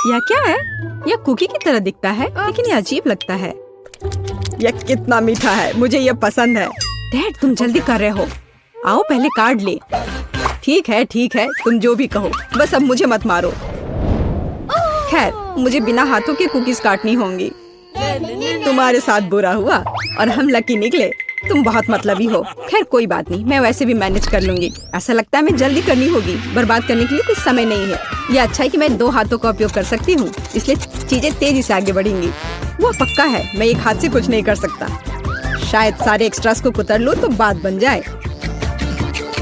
यह क्या है? यह कुकी की तरह दिखता है, लेकिन यह अजीब लगता है। यह कितना मीठा है, मुझे यह पसंद है। डैड, तुम जल्दी कर रहे हो। आओ पहले काट ले। ठीक है, तुम जो भी कहो, बस अब मुझे मत मारो। खैर, मुझे बिना हाथों के कुकीज काटनी होंगी। तुम्हारे साथ बुरा हुआ और हम लकी निकले। तुम बहुत मतलबी हो। खैर कोई बात नहीं, मैं वैसे भी मैनेज कर लूंगी। ऐसा लगता है मैं जल्दी करनी होगी, बर्बाद करने के लिए कुछ समय नहीं है। यह अच्छा है कि मैं 2 हाथों का उपयोग कर सकती हूँ, इसलिए चीजें तेजी से आगे बढ़ेंगी। वो पक्का है, मैं एक हाथ से कुछ नहीं कर सकता। शायद सारे एक्स्ट्रास को कुतर लूं तो बात बन जाए।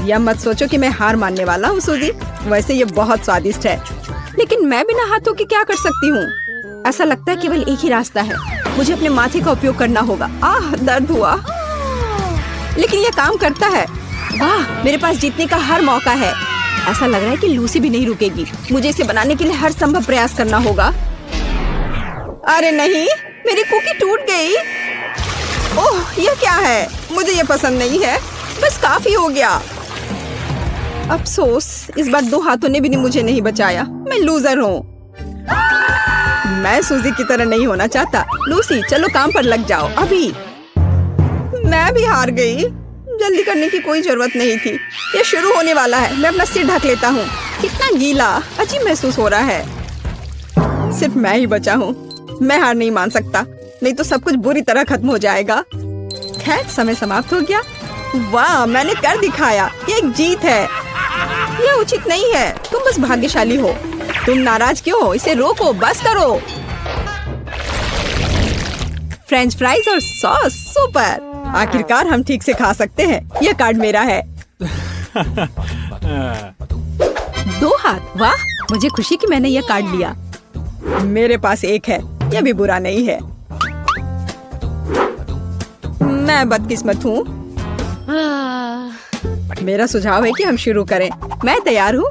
यह मत सोचो कि मैं हार मानने वाला हूँ सूजी, वैसे ये बहुत स्वादिष्ट है। लेकिन मैं बिना हाथों के क्या कर सकती हूँ? ऐसा लगता है केवल एक ही रास्ता है, मुझे अपने माथे का उपयोग करना होगा। दर्द हुआ, लेकिन यह काम करता है। वाह, मेरे पास जीतने का हर मौका है। ऐसा लग रहा है कि लूसी भी नहीं रुकेगी। मुझे इसे बनाने के लिए हर संभव प्रयास करना होगा। अरे नहीं, मेरी कुकी टूट गई। ओह, यह क्या है? मुझे यह पसंद नहीं है। बस काफी हो गया। अफसोस, इस बार 2 हाथों ने भी मुझे नहीं बचाया। मैं लूजर हूँ। मैं सूजी की तरह नहीं होना चाहता। लूसी, चलो काम पर लग जाओ अभी। मैं भी हार गई। जल्दी करने की कोई जरूरत नहीं थी। ये शुरू होने वाला है। मैं अपना सिर ढक लेता हूँ। कितना गीला, अजीब महसूस हो रहा है। सिर्फ मैं ही बचा हूँ। मैं हार नहीं मान सकता, नहीं तो सब कुछ बुरी तरह खत्म हो जाएगा। खैर, समय समाप्त हो गया। वाह, मैंने कर दिखाया। ये एक जीत है। यह उचित नहीं है। तुम बस भाग्यशाली हो। तुम नाराज क्यों हो? इसे रोको, बस करो। फ्रेंच फ्राइज और सॉस, सुपर। आखिरकार हम ठीक से खा सकते हैं। यह कार्ड मेरा है। 2 हाथ, वाह, मुझे खुशी कि मैंने यह कार्ड लिया। मेरे पास एक है, यह भी बुरा नहीं है। मैं बदकिस्मत हूँ। मेरा सुझाव है कि हम शुरू करें। मैं तैयार हूँ।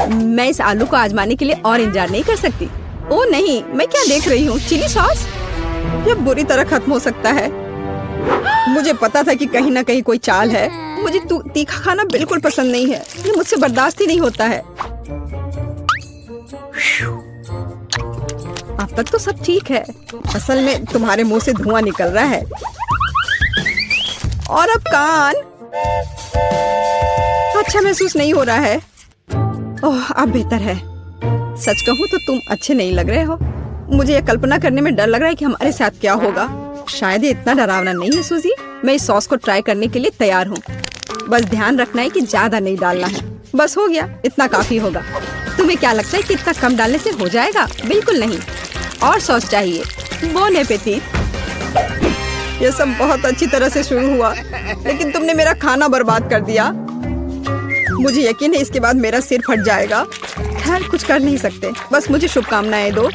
मैं इस आलू को आजमाने के लिए और इंतजार नहीं कर सकती। ओह नहीं, मैं क्या देख रही हूँ? Chilli sauce? यह बुरी तरह खत्म हो सकता है। मुझे पता था कि कहीं न कहीं कोई चाल है। मुझे तीखा खाना बिल्कुल पसंद नहीं है। ये मुझसे बर्दाश्त ही नहीं होता है। अब तक तो सब ठीक है। असल में तुम्हारे मुंह से धुआं निकल रहा है। और अब कान। अच्छा महसूस नहीं हो रहा है। ओह, अब बेहतर है। सच कहूँ तो तुम अच्छे नहीं लग रहे हो। मुझे यह कल्पना करने में डर लग रहा है कि हमारे साथ क्या होगा। शायद ये इतना डरावना नहीं है सूजी। मैं इस सॉस को ट्राई करने के लिए तैयार हूँ। बस ध्यान रखना है कि ज्यादा नहीं डालना है। बस हो गया, इतना काफी होगा। तुम्हें क्या लगता है कि इतना कम डालने से हो जाएगा? बिल्कुल नहीं, और सॉस चाहिए। Bone appétit. यह सब बहुत अच्छी तरह से शुरू हुआ, लेकिन तुमने मेरा खाना बर्बाद कर दिया। मुझे यकीन है इसके बाद मेरा सिर फट जाएगा। खैर, कुछ कर नहीं सकते। बस मुझे शुभकामनाएं दो।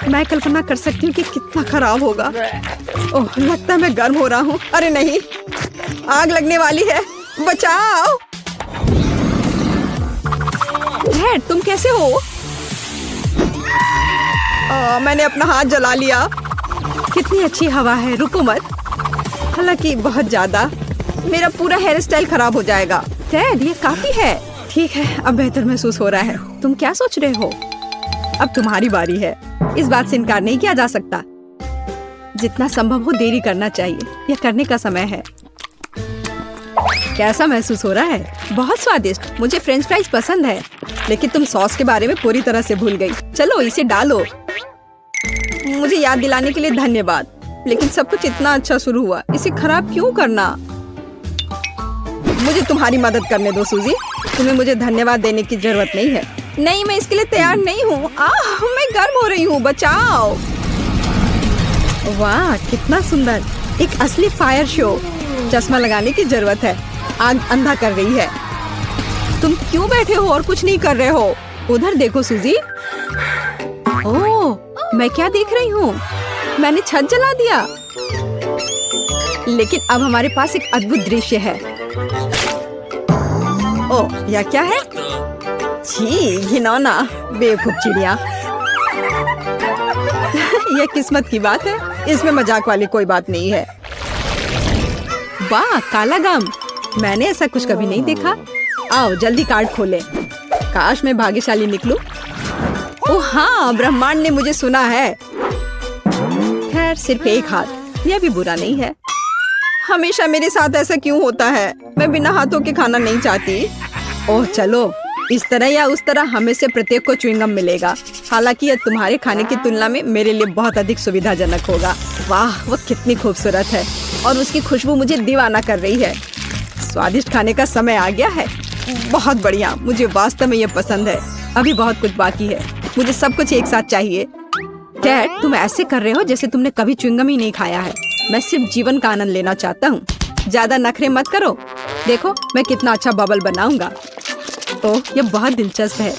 मैं कल्पना कर सकती हूँ कि कितना खराब होगा। ओह, लगता है मैं गर्म हो रहा हूँ। अरे नहीं, आग लगने वाली है। बचाओ। डैड, तुम कैसे हो? मैंने अपना हाथ जला लिया। कितनी अच्छी हवा है, रुको मत। हालांकि बहुत ज्यादा। मेरा पूरा हेयर स्टाइल खराब हो जाएगा। डैड, ये काफी है। ठीक है, अब बेहतर महसूस हो रहा है। तुम क्या सोच रहे हो? अब तुम्हारी बारी है। इस बात से इनकार नहीं किया जा सकता। जितना संभव हो देरी करना चाहिए। यह करने का समय है। कैसा महसूस हो रहा है? बहुत स्वादिष्ट। मुझे फ्रेंच फ्राइज पसंद है, लेकिन तुम सॉस के बारे में पूरी तरह से भूल गई। चलो इसे डालो। मुझे याद दिलाने के लिए धन्यवाद, लेकिन सब कुछ इतना अच्छा शुरू हुआ, इसे खराब क्यों करना? मुझे तुम्हारी मदद करने दो सूजी। तुम्हें मुझे धन्यवाद देने की जरूरत नहीं है। नहीं, मैं इसके लिए तैयार नहीं हूँ। मैं गर्म हो रही हूँ, बचाओ। वाह, कितना सुंदर, एक असली फायर शो। चश्मा लगाने की जरूरत है, आग अंधा कर रही है। तुम क्यों बैठे हो और कुछ नहीं कर रहे हो? उधर देखो सूजी। ओह, मैं क्या देख रही हूँ? मैंने छत जला दिया। लेकिन अब हमारे पास एक अद्भुत दृश्य है। ओह, यह क्या है? छी, घिनौना, बेवकूफ चिड़िया। यह किस्मत की बात है, इसमें मजाक वाली कोई बात नहीं है। वाह, काला गम, मैंने ऐसा कुछ कभी नहीं देखा। आओ जल्दी कार्ड खोलें। काश मैं भाग्यशाली निकलूं। ओ हाँ, ब्रह्मांड ने मुझे सुना है। खैर सिर्फ एक हाथ, यह भी बुरा नहीं है। हमेशा मेरे साथ ऐसा क्यों होता है? मैं बिना हाथों के खाना नहीं चाहती। ओह चलो, इस तरह या उस तरह हमें से प्रत्येक को च्युइंगम मिलेगा। हालांकि यह तुम्हारे खाने की तुलना में मेरे लिए बहुत अधिक सुविधाजनक होगा। वाह, वह कितनी खूबसूरत है और उसकी खुशबू मुझे दीवाना कर रही है। स्वादिष्ट खाने का समय आ गया है। बहुत बढ़िया, मुझे वास्तव में यह पसंद है। अभी बहुत कुछ बाकी है, मुझे सब कुछ एक साथ चाहिए। डैड, तुम ऐसे कर रहे हो जैसे तुमने कभी च्युइंगम ही नहीं खाया है। मैं सिर्फ जीवन का आनंद लेना चाहता हूँ। ज्यादा नखरे मत करो। देखो मैं कितना अच्छा बबल बनाऊंगा। ओह, यह बहुत दिलचस्प है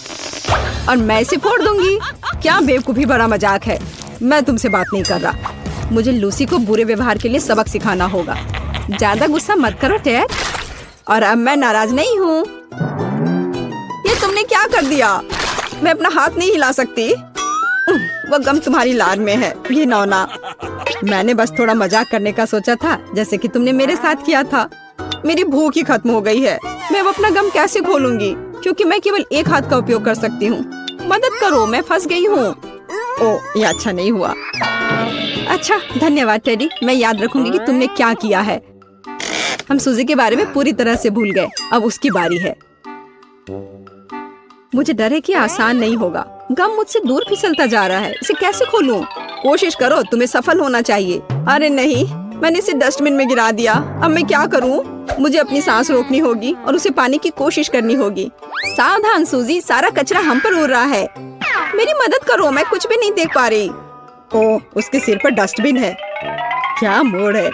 और मैं इसे फोड़ दूंगी। क्या बेवकूफी भरा मजाक है। मैं तुमसे बात नहीं कर रहा। मुझे लूसी को बुरे व्यवहार के लिए सबक सिखाना होगा। ज्यादा गुस्सा मत करो टेड। और अब मैं नाराज नहीं हूँ। ये तुमने क्या कर दिया? मैं अपना हाथ नहीं हिला सकती। वह गम तुम्हारी लार में है। ये नौना, मैंने बस थोड़ा मजाक करने का सोचा था, जैसे कि तुमने मेरे साथ किया था। मेरी भूख ही खत्म हो गई है। मैं अब अपना गम कैसे खोलूंगी, क्योंकि मैं केवल एक हाथ का उपयोग कर सकती हूँ। मदद करो, मैं फंस गई हूँ। ओह, ये अच्छा नहीं हुआ। अच्छा, धन्यवाद टेडी। मैं याद रखूंगी कि तुमने क्या किया है। हम सूजी के बारे में पूरी तरह से भूल गए। अब उसकी बारी है। मुझे डर है कि आसान नहीं होगा। गम मुझसे दूर फिसलता जा रहा है। इसे कैसे खोलूं? कोशिश करो, तुम्हें सफल होना चाहिए। अरे नहीं, मैंने इसे डस्टबिन में गिरा दिया। अब मैं क्या करूं? मुझे अपनी सांस रोकनी होगी और उसे पाने की कोशिश करनी होगी। सावधान सूजी, सारा कचरा हम पर उड़ रहा है। मेरी मदद करो, मैं कुछ भी नहीं देख पा रही। ओह, उसके सिर पर डस्टबिन है। क्या मोड़ है।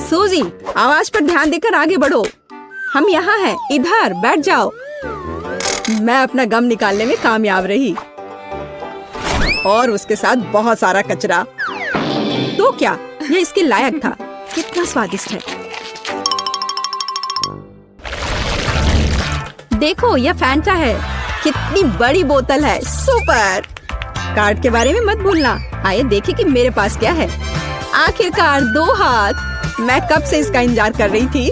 सूजी, आवाज पर ध्यान देकर आगे बढ़ो। हम यहाँ हैं, इधर बैठ जाओ। मैं अपना गम निकालने में कामयाब रही और उसके साथ बहुत सारा कचरा। तो क्या यह इसके लायक था? कितना स्वादिष्ट है। देखो, यह फैंटा है। कितनी बड़ी बोतल है। सुपर। कार्ड के बारे में मत भूलना। आइए देखें कि मेरे पास क्या है। आखिरकार 2 हाथ। मैं कब से इसका इंतजार कर रही थी।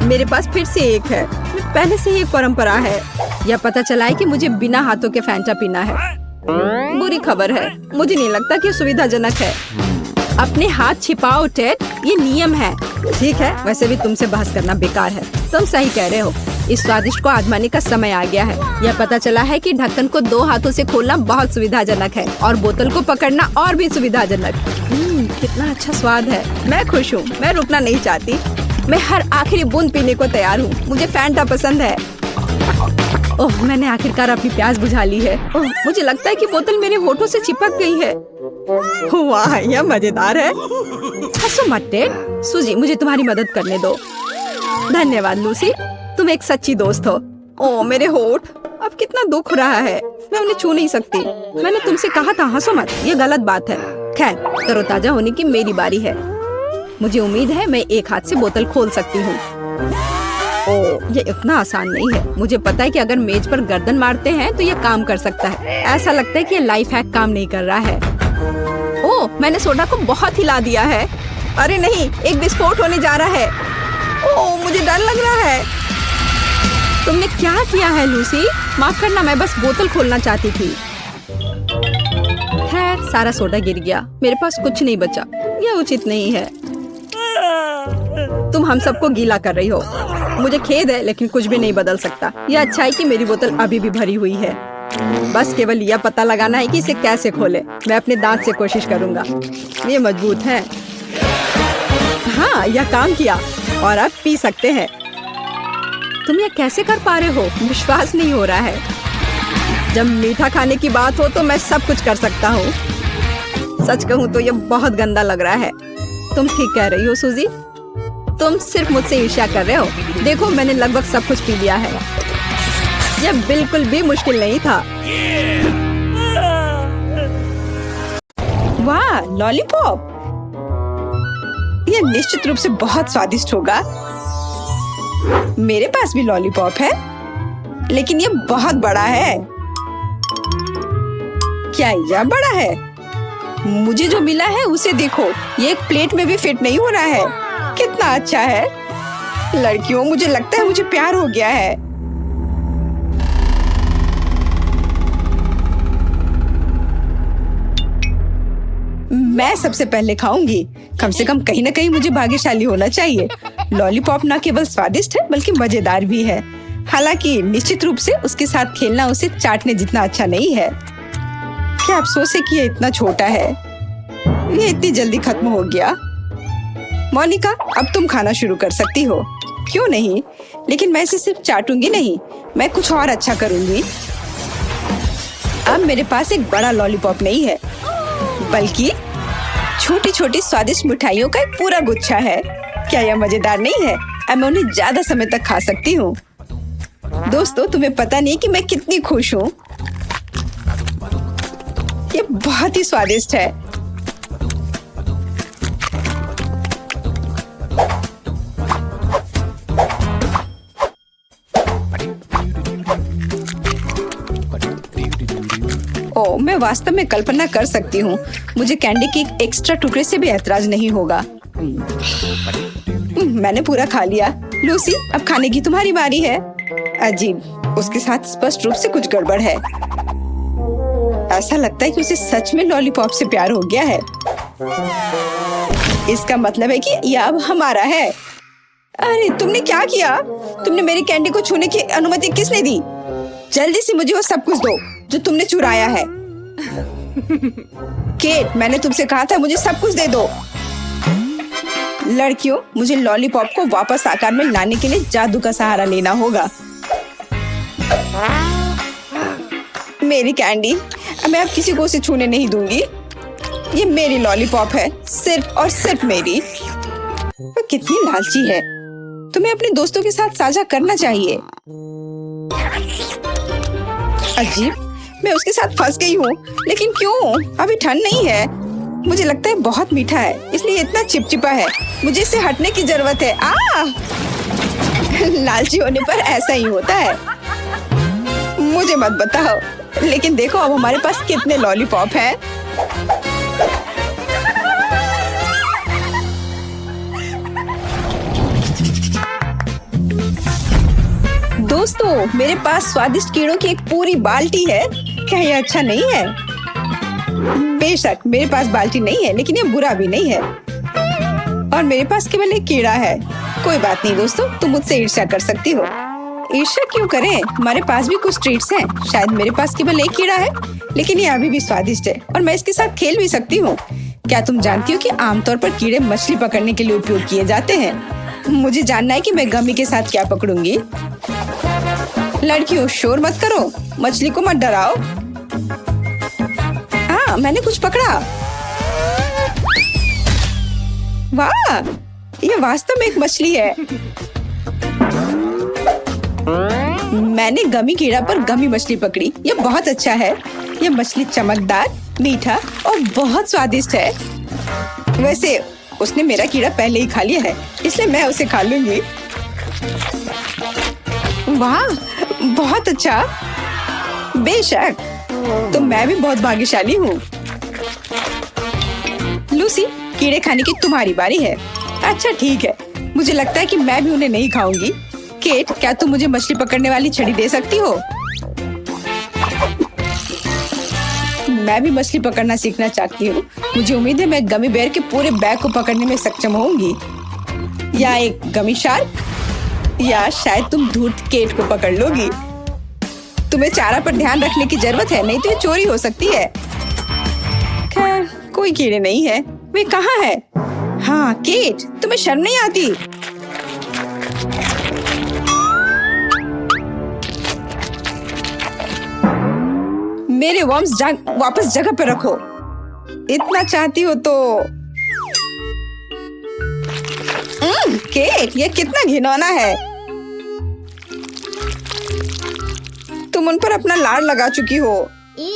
मेरे पास फिर से एक है। पहले से ही एक परंपरा है। यह पता चला है कि मुझे बिना हाथों के फैंटा पीना है। बुरी खबर है, मुझे नहीं लगता कि सुविधाजनक है। अपने हाथ छिपाओ टेड, ये नियम है। ठीक है, वैसे भी तुमसे बहस करना बेकार है। तुम सही कह रहे हो। इस स्वादिष्ट को आजमाने का समय आ गया है। यह पता चला है कि ढक्कन को 2 हाथों से खोलना बहुत सुविधाजनक है और बोतल को पकड़ना और भी सुविधाजनक। कितना अच्छा स्वाद है। मैं खुश हूँ। मैं रुकना नहीं चाहती। मैं हर आखिरी बूंद पीने को तैयार हूँ। मुझे फैंटा पसंद है। ओह, मैंने आखिरकार अपनी प्यास बुझा ली है। ओह, मुझे लगता है कि बोतल मेरे होठों से चिपक गई है। वाह, यह मजेदार है। हंसो मत टेड। सूजी, मुझे तुम्हारी मदद करने दो। धन्यवाद लूसी, तुम एक सच्ची दोस्त हो। ओह, मेरे होठ। अब कितना दुख हो रहा है। मैं उन्हें छू नहीं सकती। मैंने तुमसे कहा था हंसो मत। ये गलत बात है। खैर, तरोताजा होने की मेरी बारी है। मुझे उम्मीद है मैं एक हाथ से बोतल खोल सकती हूँ। ओह, ये इतना आसान नहीं है। मुझे पता है कि अगर मेज पर गर्दन मारते हैं तो ये काम कर सकता है। ऐसा लगता है कि ये लाइफ हैक काम नहीं कर रहा है। ओह, मैंने सोडा को बहुत हिला दिया है। अरे नहीं, एक विस्फोट होने जा रहा है। ओह, मुझे डर लग रहा है। तुमने क्या किया है लूसी? माफ करना, मैं बस बोतल खोलना चाहती थी। खैर, सारा सोडा गिर गया। मेरे पास कुछ नहीं बचा। यह उचित नहीं है। तुम हम सबको गीला कर रही हो। मुझे खेद है, लेकिन कुछ भी नहीं बदल सकता। यह अच्छा है कि मेरी बोतल अभी भी भरी हुई है। बस केवल यह पता लगाना है कि इसे कैसे खोले। मैं अपने दांत से कोशिश करूंगा। ये मजबूत है। हाँ, यह काम किया और अब पी सकते हैं। तुम यह कैसे कर पा रहे हो? विश्वास नहीं हो रहा है। जब मीठा खाने की बात हो तो मैं सब कुछ कर सकता हूँ। सच कहूँ तो यह बहुत गंदा लग रहा है। तुम ठीक कह रही हो सूजी। तुम सिर्फ मुझसे ईर्ष्या कर रहे हो। देखो, मैंने लगभग सब कुछ पी लिया है। यह बिल्कुल भी मुश्किल नहीं था। वाह, लॉलीपॉप। यह निश्चित रूप से बहुत स्वादिष्ट होगा। मेरे पास भी लॉलीपॉप है, लेकिन यह बहुत बड़ा है। क्या यह बड़ा है? मुझे जो मिला है उसे देखो। ये एक प्लेट में भी फिट नहीं हो रहा है। कितना अच्छा है। लड़कियों, मुझे लगता है मुझे प्यार हो गया है। मैं सबसे पहले खाऊंगी। कम से कम कहीं न कहीं मुझे भाग्यशाली होना चाहिए। लॉलीपॉप न केवल स्वादिष्ट है बल्कि मजेदार भी है। हालांकि निश्चित रूप से उसके साथ खेलना उसे चाटने जितना अच्छा नहीं है। क्या अफसोस है कि ये इतना छोटा है। ये इतनी जल्दी खत्म हो गया। मोनिका, अब तुम खाना शुरू कर सकती हो। क्यों नहीं, लेकिन मैं इसे सिर्फ चाटूंगी नहीं, मैं कुछ और अच्छा करूंगी। अब मेरे पास एक बड़ा लॉलीपॉप नहीं है बल्कि छोटी छोटी स्वादिष्ट मिठाइयों का एक पूरा गुच्छा है। क्या यह मजेदार नहीं है? अब मैं उन्हें ज्यादा समय तक खा सकती हूँ। दोस्तों, तुम्हें पता नहीं कि मैं कितनी खुश हूँ। ये बहुत ही स्वादिष्ट है। ओह, मैं वास्तव में कल्पना कर सकती हूँ। मुझे कैंडी के एक एक्स्ट्रा टुकड़े से भी ऐतराज नहीं होगा। मैंने पूरा खा लिया। लूसी, अब खाने की तुम्हारी बारी है। अजीब, उसके साथ स्पष्ट रूप से कुछ गड़बड़ है। ऐसा लगता है कि उसे सच में लॉलीपॉप से प्यार हो गया है। इसका मतलब है कि यह अब हमारा है। अरे तुमने क्या किया? तुमने मेरी कैंडी को छूने की अनुमति किसने दी? जल्दी से मुझे वो सब कुछ दो जो तुमने चुराया है। केट, मैंने तुमसे कहा था मुझे सब कुछ दे दो। लड़कियों, मुझे लॉलीपॉप को वापस आकार में लाने के लिए जादू का सहारा लेना होगा। मेरी कैंडी, मैं अब किसी को उसे छूने नहीं दूंगी। ये मेरी लॉलीपॉप है, सिर्फ और सिर्फ मेरी। वो कितनी लालची है। तुम्हें अपने दोस्तों के साथ साझा करना चाहिए। अजीब, मैं उसके साथ फंस गई हूँ। लेकिन क्यों? अभी ठंड नहीं है। मुझे लगता है बहुत मीठा है, इसलिए इतना चिपचिपा है। मुझे इससे हटने की जरूरत है। लालची होने पर ऐसा ही होता है। मुझे मत बताओ, लेकिन देखो अब हमारे पास कितने लॉलीपॉप हैं। दोस्तों, मेरे पास स्वादिष्ट कीड़ों की एक पूरी बाल्टी है। क्या यह अच्छा नहीं है? बेशक मेरे पास बाल्टी नहीं है, लेकिन ये बुरा भी नहीं है। और मेरे पास केवल एक कीड़ा है। कोई बात नहीं दोस्तों, तुम मुझसे ईर्ष्या कर सकती हो। ईर्ष्या क्यों करें? हमारे पास भी कुछ ट्रीट्स हैं। शायद मेरे पास केवल एक कीड़ा है, लेकिन ये अभी भी स्वादिष्ट है और मैं इसके साथ खेल भी सकती हूँ। क्या तुम जानती हो कि आमतौर पर कीड़े मछली पकड़ने के लिए उपयोग किए जाते हैं? मुझे जानना है कि मैं गमी के साथ क्या पकड़ूंगी। लड़कियों, शोर मत करो, मछली को मत डराओ। हाँ, मैंने कुछ पकड़ा। वाह, ये वास्तव में एक मछली है। मैंने गमी कीड़ा पर गमी मछली पकड़ी। ये बहुत अच्छा है। ये मछली चमकदार, मीठा और बहुत स्वादिष्ट है। वैसे उसने मेरा कीड़ा पहले ही खा लिया है, इसलिए मैं उसे खा लूंगी। वाह, बहुत अच्छा। बेशक, तो मैं भी बहुत भाग्यशाली हूँ। लूसी, कीड़े खाने की तुम्हारी बारी है। अच्छा ठीक है, मुझे लगता है कि मैं भी उन्हें नहीं खाऊंगी। केट, क्या तुम मुझे मछली पकड़ने वाली छड़ी दे सकती हो? मैं भी मछली पकड़ना सीखना चाहती हूँ। मुझे उम्मीद है मैं गमी बेयर के पूरे बैग को पकड़ने में सक्षम होंगी। या एक गमी शार्क, या शायद तुम धूर्त केट को पकड़ लोगी। तुम्हें चारा पर ध्यान रखने की जरूरत है, नहीं तो ये चोरी हो सकती है। खैर, कोई कीड़े नहीं है। वे कहाँ है? हाँ केट, तुम्हें शर्म नहीं आती? मेरे वर्म्स वापस जगह पर रखो। इतना चाहती हो तो। केट, ये कितना घिनौना है। तुम उन पर अपना लाड़ लगा चुकी हो।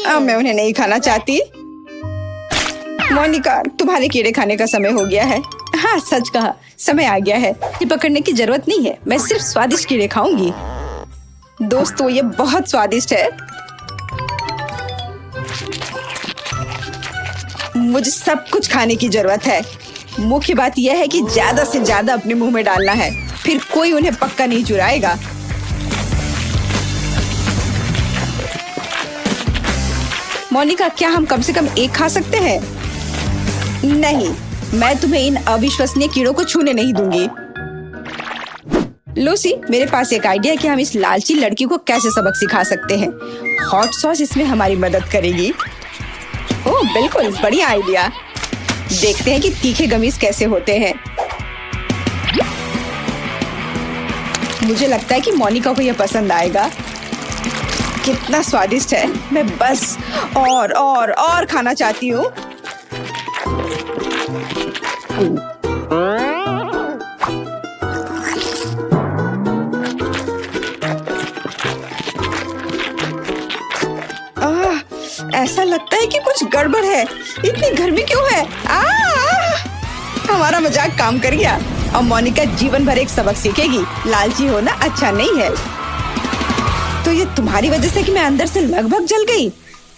अब मैं उन्हें नहीं खाना चाहती। मोनिका, तुम्हारे कीड़े खाने का समय हो गया है। हाँ, सच कहा, समय आ गया है। ये पकड़ने की जरूरत नहीं है, मैं सिर्फ स्वादिष्ट कीड़े खाऊंगी। दोस्तों, ये बहुत स्वादिष्ट है। मुझे सब कुछ खाने की जरूरत है। मुख्य बात यह है कि ज्यादा से ज्यादा अपने मुंह में डालना है, फिर कोई उन्हें पक्का नहीं चुराएगा। मोनिका, क्या हम कम से कम एक खा सकते हैं? नहीं, मैं तुम्हें इन अविश्वसनीय कीड़ों को छूने नहीं दूंगी। लूसी, मेरे पास एक आइडिया है कि हम इस लालची लड़की को कैसे सबक सिखा सकते हैं। हॉट सॉस इसमें हमारी मदद करेगी। ओह बिल्कुल, बढ़िया आइडिया। देखते हैं कि तीखे गमीज कैसे होते हैं। मुझे लगता है कि मोनिका को यह पसंद आएगा। कितना स्वादिष्ट है, मैं बस और खाना चाहती हूँ। ऐसा लगता है कि कुछ गड़बड़ है। इतनी गर्मी क्यों है? हमारा मजाक काम कर गया। और मोनिका जीवन भर एक सबक सीखेगी, लालची होना अच्छा नहीं है। तो ये तुम्हारी वजह से कि मैं अंदर से लगभग जल गई।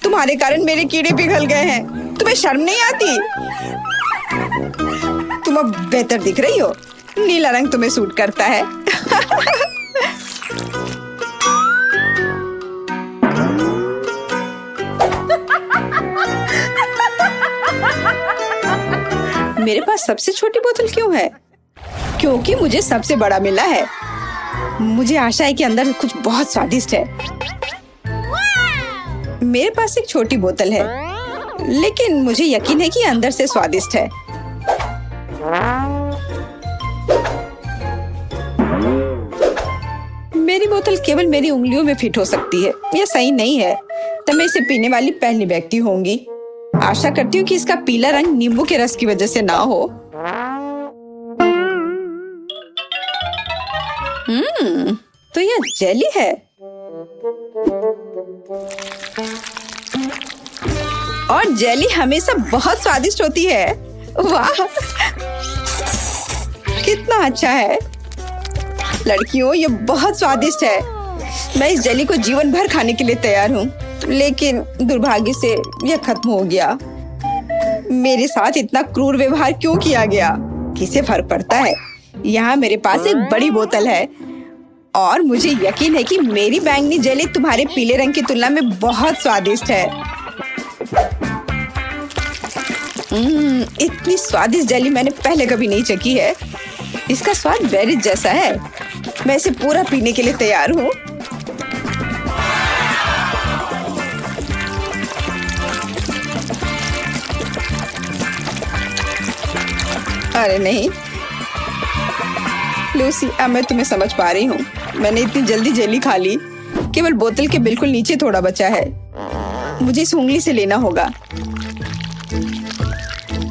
तुम्हारे कारण मेरे कीड़े पिघल गए हैं। तुम्हें शर्म नहीं आती? तुम अब बेहतर दिख रही हो। नीला रंग तुम्हें सूट करता है। मेरे पास सबसे छोटी बोतल क्यों है? क्योंकि मुझे सबसे बड़ा मिला है। मुझे आशा है कि अंदर कुछ बहुत स्वादिष्ट है। मेरे पास एक छोटी बोतल है, लेकिन मुझे यकीन है कि अंदर से स्वादिष्ट है। मेरी बोतल केवल मेरी उंगलियों में फिट हो सकती है। यह सही नहीं है। तब मैं इसे पीने वाली पहली व्यक्ति होंगी। आशा करती हूँ कि इसका पीला रंग नींबू के रस की वजह से ना हो। तो यह जेली है। और जेली हमेशा बहुत स्वादिष्ट होती है। वाह, कितना अच्छा है। लड़कियों, ये बहुत स्वादिष्ट है। मैं इस जेली को जीवन भर खाने के लिए तैयार हूँ, लेकिन दुर्भाग्य से यह खत्म हो गया। मेरे साथ इतना क्रूर व्यवहार क्यों किया गया? किसे फर्क पड़ता है? यहाँ मेरे पास एक बड़ी बोतल है और मुझे यकीन है कि मेरी बैंगनी जेली तुम्हारे पीले रंग की तुलना में बहुत स्वादिष्ट है। इतनी स्वादिष्ट जेली मैंने पहले कभी नहीं चखी है। इसका स्वाद बेरीज जैसा है। मैं इसे पूरा पीने के लिए तैयार हूँ। अरे नहीं लूसी, अब मैं तुम्हें समझ पा रही हूँ। मैंने इतनी जल्दी जेली खा ली। केवल बोतल के बिल्कुल नीचे थोड़ा बचा है। मुझे इस उंगली से लेना होगा,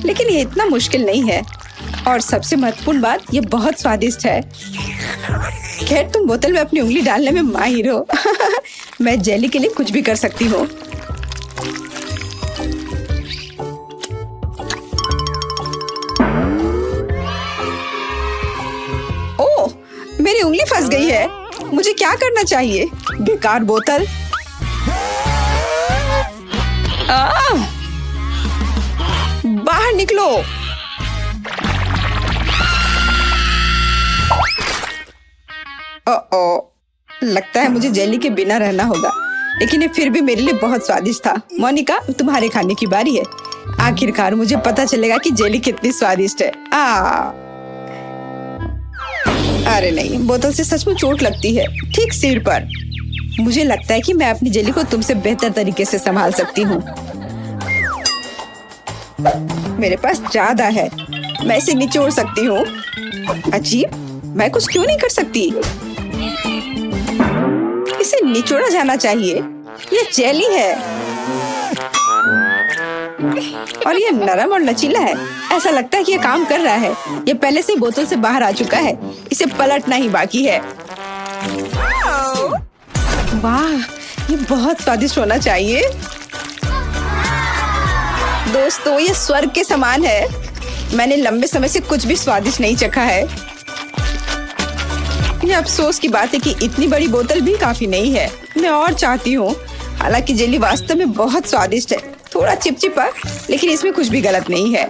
लेकिन ये इतना मुश्किल नहीं है। और सबसे महत्वपूर्ण बात, ये बहुत स्वादिष्ट है। खैर, तुम बोतल में अपनी उंगली डालने में माहिर हो। मैं जेली के लिए कुछ भी कर सकती हूँ। ओह, मेरी उंगली फंस गई है। मुझे क्या करना चाहिए? बेकार बोतल। बाहर निकलो। लगता है मुझे जेली के बिना रहना होगा, लेकिन ये फिर भी मेरे लिए बहुत स्वादिष्ट था। मोनिका, तुम्हारे खाने की बारी है। आखिरकार मुझे पता चलेगा कि जेली कितनी स्वादिष्ट है। अरे नहीं, बोतल से सच में चोट लगती है, ठीक सिर पर। मुझे लगता है कि मैं अपनी जेली को तुमसे बेहतर तरीके से संभाल सकती हूँ। मेरे पास ज्यादा है, मैं इसे निचोड़ सकती हूँ। अजीब, मैं कुछ क्यों नहीं कर सकती? इसे निचोड़ा जाना चाहिए। ये जेली है और ये नरम और लचीला है। ऐसा लगता है कि ये काम कर रहा है। ये पहले से बोतल से बाहर आ चुका है। इसे पलटना ही बाकी है। वाह, ये बहुत स्वादिष्ट होना चाहिए। दोस्तों, ये स्वर्ग के समान है। मैंने लंबे समय से कुछ भी स्वादिष्ट नहीं चखा है। ये अफसोस की बात है कि इतनी बड़ी बोतल भी काफी नहीं है। मैं और चाहती हूँ। हालांकि जेली वास्तव में बहुत स्वादिष्ट है। थोड़ा चिपचिपा, लेकिन इसमें कुछ भी गलत नहीं है।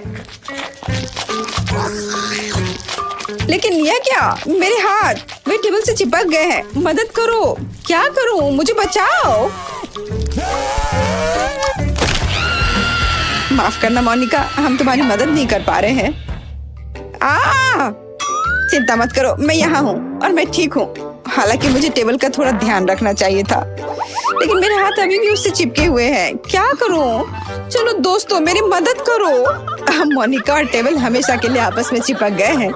लेकिन यह क्या? मेरे हाथ वे टेबल से चिपक गए हैं। मदद करो। क्या करूं? मुझे बचाओ। माफ करना मोनिका, हम तुम्हारी मदद नहीं कर पा रहे हैं। चिंता मत करो, मैं यहाँ हूँ और मैं ठीक हूँ। हालांकि मुझे टेबल का थोड़ा ध्यान रखना चाहिए था, लेकिन मेरे हाथ अभी भी उससे चिपके हुए हैं। क्या करूँ? चलो दोस्तों, मेरी मदद करो। मोनिका और टेबल हमेशा के लिए आपस में चिपक गए हैं।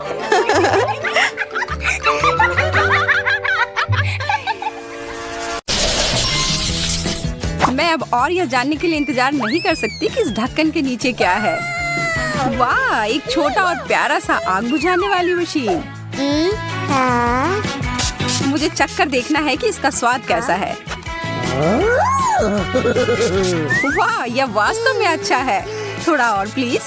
मैं अब और यह जानने के लिए इंतजार नहीं कर सकती कि इस ढक्कन के नीचे क्या है। वाह, एक छोटा और प्यारा सा आग बुझाने वाली मशीन। मुझे चक्कर देखना है कि इसका स्वाद कैसा है। वाह, यह वास्तव में अच्छा है। थोड़ा और प्लीज।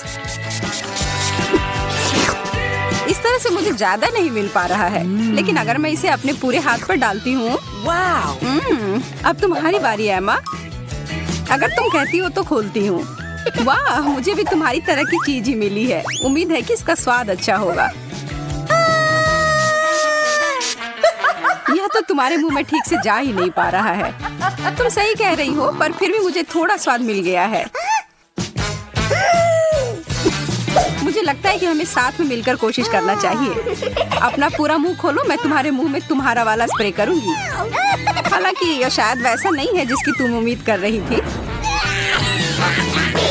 इस तरह से मुझे ज्यादा नहीं मिल पा रहा है, लेकिन अगर मैं इसे अपने पूरे हाथ पर डालती हूँ। अब तुम्हारी बारी है एम्मा। अगर तुम कहती हो तो खोलती हूँ। वाह, मुझे भी तुम्हारी तरह की चीज ही मिली है। उम्मीद है कि इसका स्वाद अच्छा होगा। यह तो तुम्हारे मुंह में ठीक से जा ही नहीं पा रहा है। तुम सही कह रही हो, पर फिर भी मुझे थोड़ा स्वाद मिल गया है। मुझे लगता है कि हमें साथ में मिलकर कोशिश करना चाहिए। अपना पूरा मुंह खोलो, मैं तुम्हारे मुंह में तुम्हारा वाला स्प्रे करूंगी। हालांकि यह शायद वैसा नहीं है जिसकी तुम उम्मीद कर रही थी।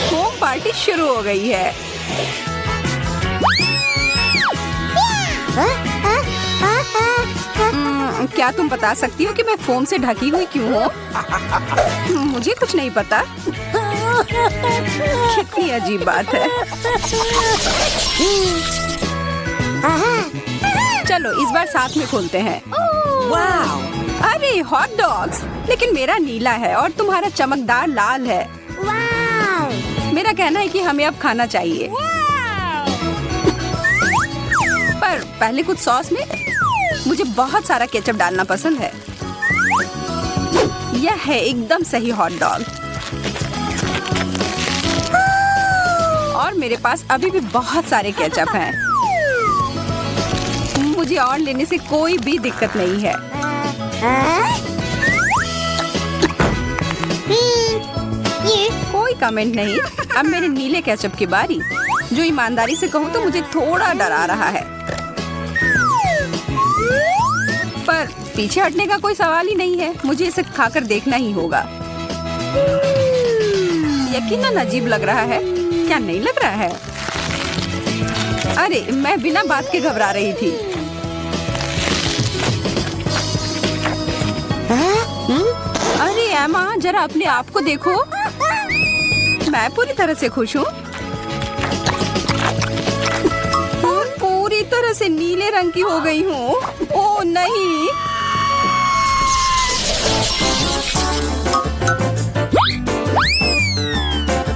होम पार्टी शुरू हो गई है। क्या तुम बता सकती हो कि मैं फोम से ढकी हुई क्यों हूँ? मुझे कुछ नहीं पता। कितनी अजीब बात है। चलो इस बार साथ में खोलते हैं। वाह, अरे हॉट डॉग्स, लेकिन मेरा नीला है और तुम्हारा चमकदार लाल है। मेरा कहना है कि हमें अब खाना चाहिए, पर पहले कुछ सॉस में। मुझे बहुत सारा केचप डालना पसंद है। यह है एकदम सही हॉट डॉग। और मेरे पास अभी भी बहुत सारे केचप हैं। मुझे और लेने से कोई भी दिक्कत नहीं है। कोई कमेंट नहीं। अब मेरे नीले केचप की बारी। जो ईमानदारी से कहूँ तो मुझे थोड़ा डरा रहा है, पर पीछे हटने का कोई सवाल ही नहीं है। मुझे इसे खाकर देखना ही होगा। यकीनन अजीब लग रहा है, क्या नहीं लग रहा है? अरे मैं बिना बात के घबरा रही थी। अरे एम्मा, जरा अपने आप को देखो। मैं पूरी तरह से खुश हूँ। पूरी तरह से नीले रंग की हो गई हूँ। ओह नहीं,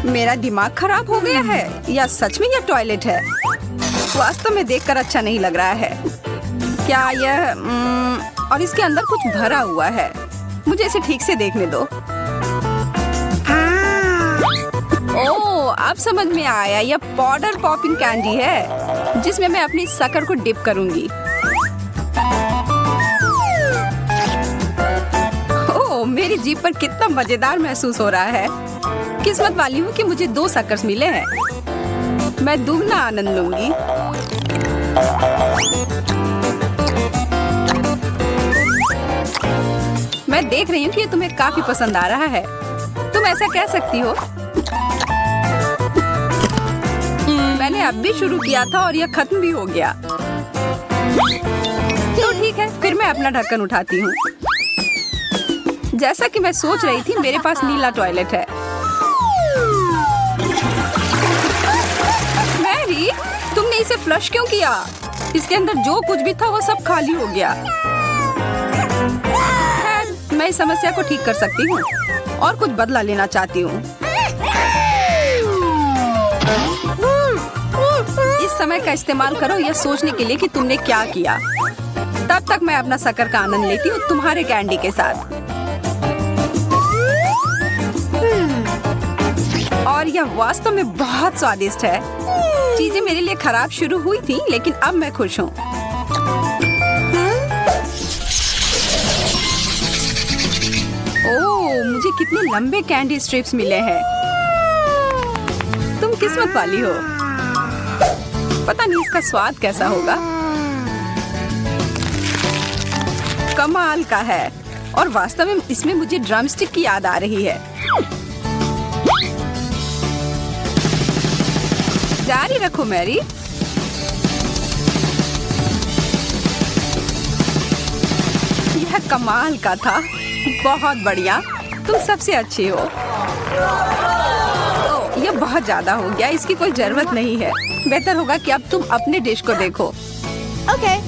मेरा दिमाग खराब हो गया है या सच में यह टॉयलेट है? वास्तव में देखकर अच्छा नहीं लग रहा है। क्या यह और इसके अंदर कुछ भरा हुआ है। मुझे इसे ठीक से देखने दो। ओह, अब समझ में आया। यह पाउडर पॉपिंग कैंडी है जिसमें मैं अपनी शक्कर को डिप करूंगी। ओह, मेरी जीभ पर कितना मजेदार महसूस हो रहा है। किस्मत वाली हूँ कि मुझे 2 शक्कर्स मिले हैं। मैं दुगना आनंद लूंगी। मैं देख रही हूँ कि ये तुम्हें काफी पसंद आ रहा है। तुम ऐसा कह सकती हो। मैंने अब भी शुरू किया था और यह खत्म भी हो गया। तो ठीक है, फिर मैं अपना ढक्कन उठाती हूँ। जैसा कि मैं सोच रही थी, मेरे पास नीला टॉयलेट है। मैरी, तुमने इसे फ्लश क्यों किया? इसके अंदर जो कुछ भी था वो सब खाली हो गया। मैं इस समस्या को ठीक कर सकती हूँ और कुछ बदला लेना चाहती हूँ। इस समय का इस्तेमाल करो यह सोचने के लिए कि तुमने क्या किया। तब तक मैं अपना शक्कर का आनंद लेती हूँ तुम्हारे कैंडी के साथ। और यह वास्तव में बहुत स्वादिष्ट है। चीजें मेरे लिए खराब शुरू हुई थी, लेकिन अब मैं खुश हूँ। ओह, मुझे कितने लंबे कैंडी स्ट्रिप्स मिले हैं। तुम किस्मत वाली हो। पता नहीं इसका स्वाद कैसा होगा। कमाल का है और वास्तव में इसमें मुझे ड्रमस्टिक की याद आ रही है। जारी रखो मैरी। यह कमाल का था। बहुत बढ़िया, तुम सबसे अच्छे हो। ओह, यह बहुत ज्यादा हो गया, इसकी कोई जरूरत नहीं है। बेहतर होगा कि अब तुम अपने डिश को देखो। Okay.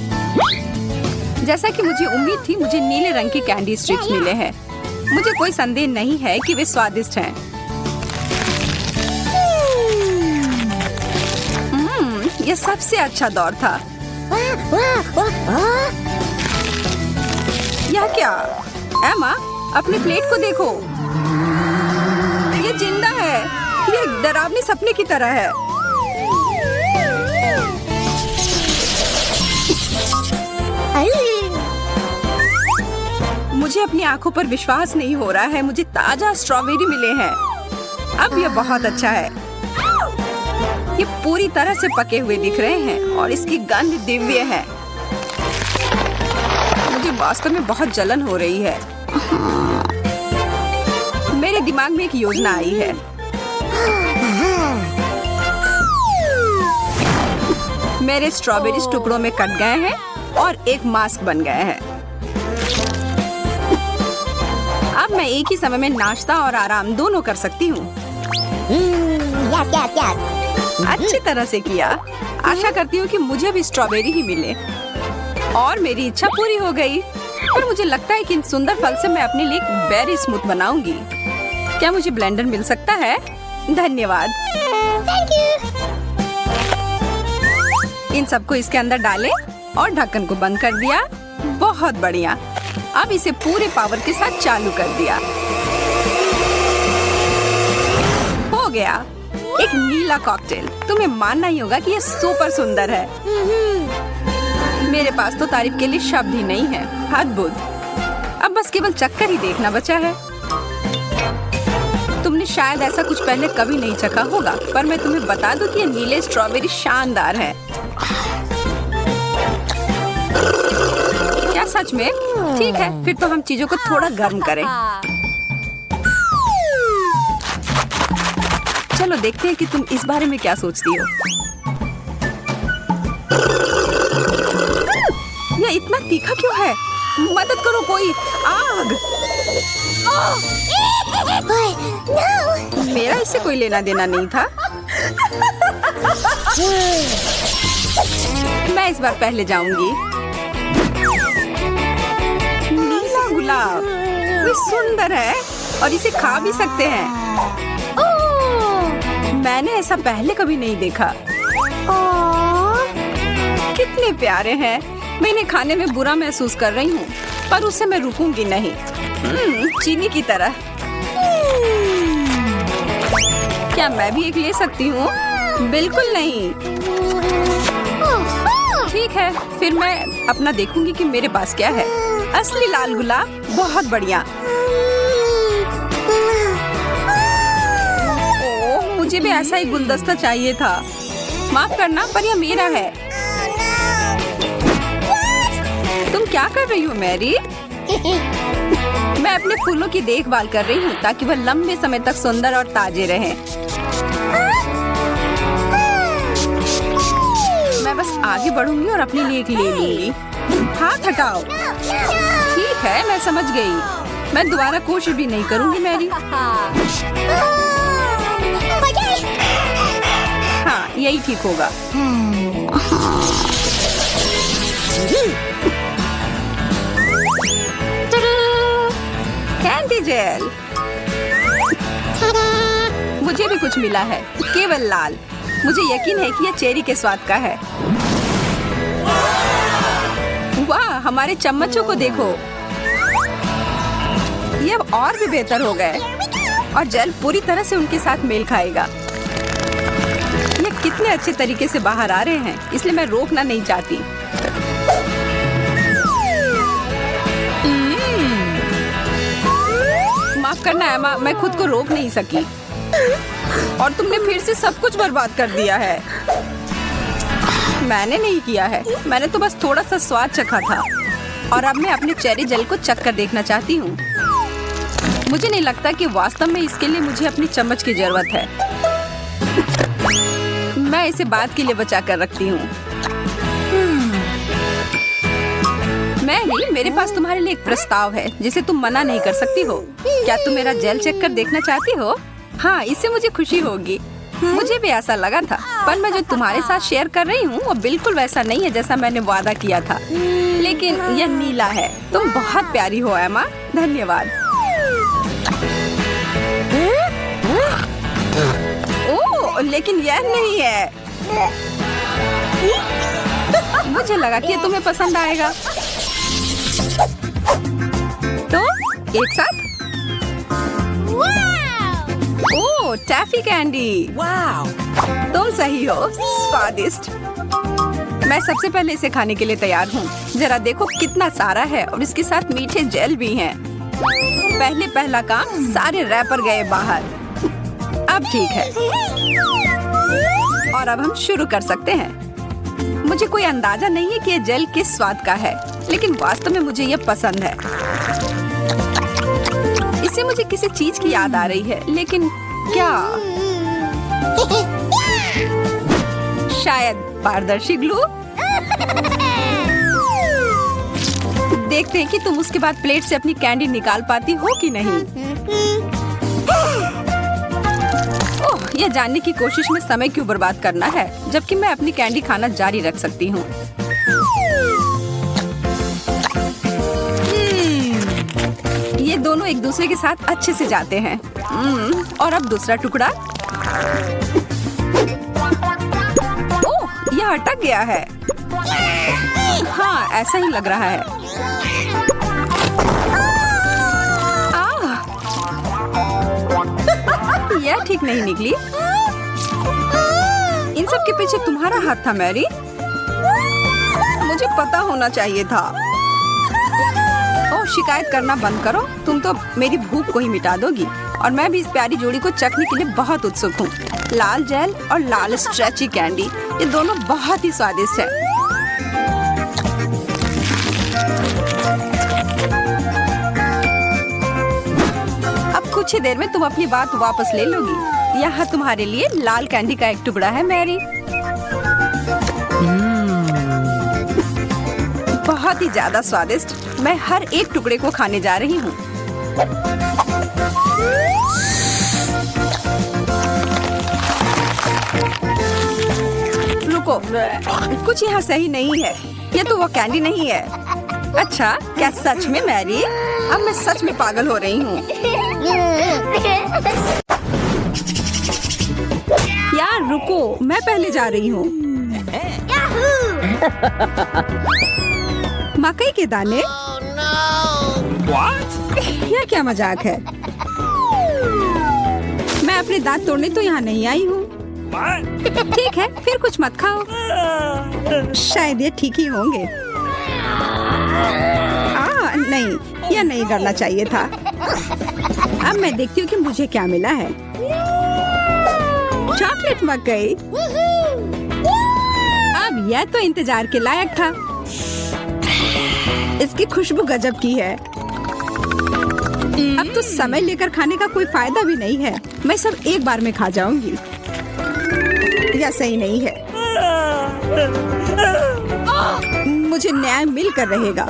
जैसा कि मुझे उम्मीद थी, मुझे नीले रंग के कैंडी स्ट्रिप्स मिले हैं। मुझे कोई संदेह नहीं है कि वे स्वादिष्ट हैं। यह सबसे अच्छा दौर था। यह क्या? एमा, अपने प्लेट को देखो। ये जिंदा है। ये डरावने सपने की तरह है। मुझे अपनी आंखों पर विश्वास नहीं हो रहा है। मुझे ताजा स्ट्रॉबेरी मिले हैं। अब यह बहुत अच्छा है। ये पूरी तरह से पके हुए दिख रहे हैं और इसकी गंध दिव्य है। मुझे वास्तव में बहुत जलन हो रही है। मेरे दिमाग में एक योजना आई है। मेरे स्ट्रॉबेरी टुकड़ों में कट गए हैं और एक मास्क बन गए हैं। अब मैं एक ही समय में नाश्ता और आराम दोनों कर सकती हूँ। Yes. अच्छी तरह से किया। आशा करती हूँ कि मुझे भी स्ट्रॉबेरी ही मिले। और मेरी इच्छा पूरी हो गई। पर मुझे लगता है कि इन सुंदर फल से मैं अपने लिए बेरी स्मूथ बनाऊंगी। क्या मुझे ब्लेंडर मिल सकता है? धन्यवाद। Thank you. इन सबको इसके अंदर डालें और ढक्कन को बंद कर दिया। बहुत बढ़िया। अब इसे पूरे पावर के साथ चालू कर दिया। हो गया, एक नीला कॉकटेल। तुम्हें मानना ही होगा कि यह सुपर सुंदर है। मेरे पास तो तारीफ के लिए शब्द ही नहीं है। अद्भुत। अब बस केवल चक्कर ही देखना बचा है। तुमने शायद ऐसा कुछ पहले कभी नहीं चखा होगा, पर मैं तुम्हें बता दूं कि ये नीले स्ट्रॉबेरी शानदार है। क्या सच में? ठीक है, फिर तो हम चीजों को थोड़ा गर्म करें। चलो देखते हैं कि तुम इस बारे में क्या सोचती हो। यह इतना तीखा क्यों है? मदद करो कोई। आग! No. मेरा इससे कोई लेना देना नहीं था। मैं इस बार पहले जाऊंगी। नीला गुलाब, ये सुंदर है और इसे खा भी सकते हैं। मैंने ऐसा पहले कभी नहीं देखा। कितने प्यारे हैं। मैं इन्हें खाने में बुरा महसूस कर रही हूँ, पर उससे मैं रुकूंगी नहीं। चीनी की तरह। क्या मैं भी एक ले सकती हूँ? बिल्कुल नहीं। ठीक है, फिर मैं अपना देखूंगी कि मेरे पास क्या है। असली लाल गुलाब, बहुत बढ़िया। ओह, मुझे भी ऐसा ही गुलदस्ता चाहिए था। माफ करना, पर यह मेरा है। तुम क्या कर रही हो मैरी? मैं अपने फूलों की देखभाल कर रही हूँ ताकि वह लंबे समय तक सुंदर और ताजे रहें। मैं बस आगे बढ़ूंगी और अपने लिए एक ले लूंगी। हाथ हटाओ। ठीक है, मैं समझ गई। मैं दोबारा कोशिश भी नहीं करूंगी मैरी। हाँ, यही ठीक होगा। Candy gel. मुझे भी कुछ मिला है, केवल लाल। मुझे यकीन है कि यह चेरी के स्वाद का है। वाह, हमारे चम्मचों को देखो। ये अब और भी बेहतर हो गए और जेल पूरी तरह से उनके साथ मेल खाएगा। ये कितने अच्छे तरीके से बाहर आ रहे हैं, इसलिए मैं रोकना नहीं चाहती। माफ करना एमा, मैं खुद को रोक नहीं सकी। और तुमने फिर से सब कुछ बर्बाद कर दिया है। मैंने नहीं किया है, मैंने तो बस थोड़ा सा स्वाद चखा था और अब मैं अपने चेरी जेल को चख कर देखना चाहती हूँ। मुझे नहीं लगता कि वास्तव में इसके लिए मुझे अपनी चम्मच की जरूरत है। मैं इसे बाद के लिए बचा कर रखती हूँ। मैरी, मेरे पास तुम्हारे लिए एक प्रस्ताव है जिसे तुम मना नहीं कर सकती हो। क्या तुम मेरा जेल चेक कर देखना चाहती हो? हाँ, इससे मुझे खुशी होगी। मुझे भी ऐसा लगा था, पर मैं जो तुम्हारे साथ शेयर कर रही हूँ वो बिल्कुल वैसा नहीं है जैसा मैंने वादा किया था। लेकिन यह नीला है। तुम बहुत प्यारी हो एमा। धन्यवाद। ओह, लेकिन यह नहीं है। मुझे लगा कि ये तुम्हें पसंद आएगा। तो एक साथ। ओह, टैफी कैंडी। वाव, तुम सही हो। स्वादिष्ट। मैं सबसे पहले इसे खाने के लिए तैयार हूँ। जरा देखो कितना सारा है और इसके साथ मीठे जेल भी हैं। पहला काम, सारे रैपर गए बाहर। अब ठीक है और अब हम शुरू कर सकते हैं। मुझे कोई अंदाजा नहीं है कि ये जेल किस स्वाद का है, लेकिन वास्तव में मुझे ये पसंद है। इससे मुझे किसी चीज की याद आ रही है, लेकिन क्या? शायद पारदर्शी ग्लू। देखते हैं कि तुम उसके बाद प्लेट से अपनी कैंडी निकाल पाती हो कि नहीं। ओह, यह जानने की कोशिश में समय क्यों बर्बाद करना है, जबकि मैं अपनी कैंडी खाना जारी रख सकती हूँ। ये दोनों एक दूसरे के साथ अच्छे से जाते हैं। और अब दूसरा टुकड़ा। ओह, यह अटक गया है। हाँ, ऐसा ही लग रहा है। यह ठीक नहीं निकली। इन सब के पीछे तुम्हारा हाथ था मैरी। मुझे पता होना चाहिए था। ओह, शिकायत करना बंद करो। तुम तो मेरी भूख को ही मिटा दोगी। और मैं भी इस प्यारी जोड़ी को चखने के लिए बहुत उत्सुक हूँ। लाल जेल और लाल स्ट्रेची कैंडी, ये दोनों बहुत ही स्वादिष्ट है। अब कुछ ही देर में तुम अपनी बात वापस ले लोगी। यहाँ तुम्हारे लिए लाल कैंडी का एक टुकड़ा है मैरी। बहुत ही ज्यादा स्वादिष्ट। मैं हर एक टुकड़े को खाने जा रही हूँ। रुको, कुछ यहाँ सही नहीं है। ये तो वो कैंडी नहीं है। अच्छा, क्या सच में मैरी? अब मैं सच में पागल हो रही हूँ। यार रुको, मैं पहले जा रही हूँ। मकई के दाने? यह क्या मजाक है? मैं अपने दांत तोड़ने तो यहाँ नहीं आई हूँ। ठीक है, फिर कुछ मत खाओ। शायद ये ठीक ही होंगे। नहीं, यह नहीं करना चाहिए था। अब मैं देखती हूँ कि मुझे क्या मिला है। चॉकलेट मकई। अब यह तो इंतजार के लायक था। इसकी खुशबू गजब की है। अब तो समय लेकर खाने का कोई फायदा भी नहीं है। मैं सब एक बार में खा जाऊंगी। यह सही नहीं है। मुझे न्याय मिलकर रहेगा।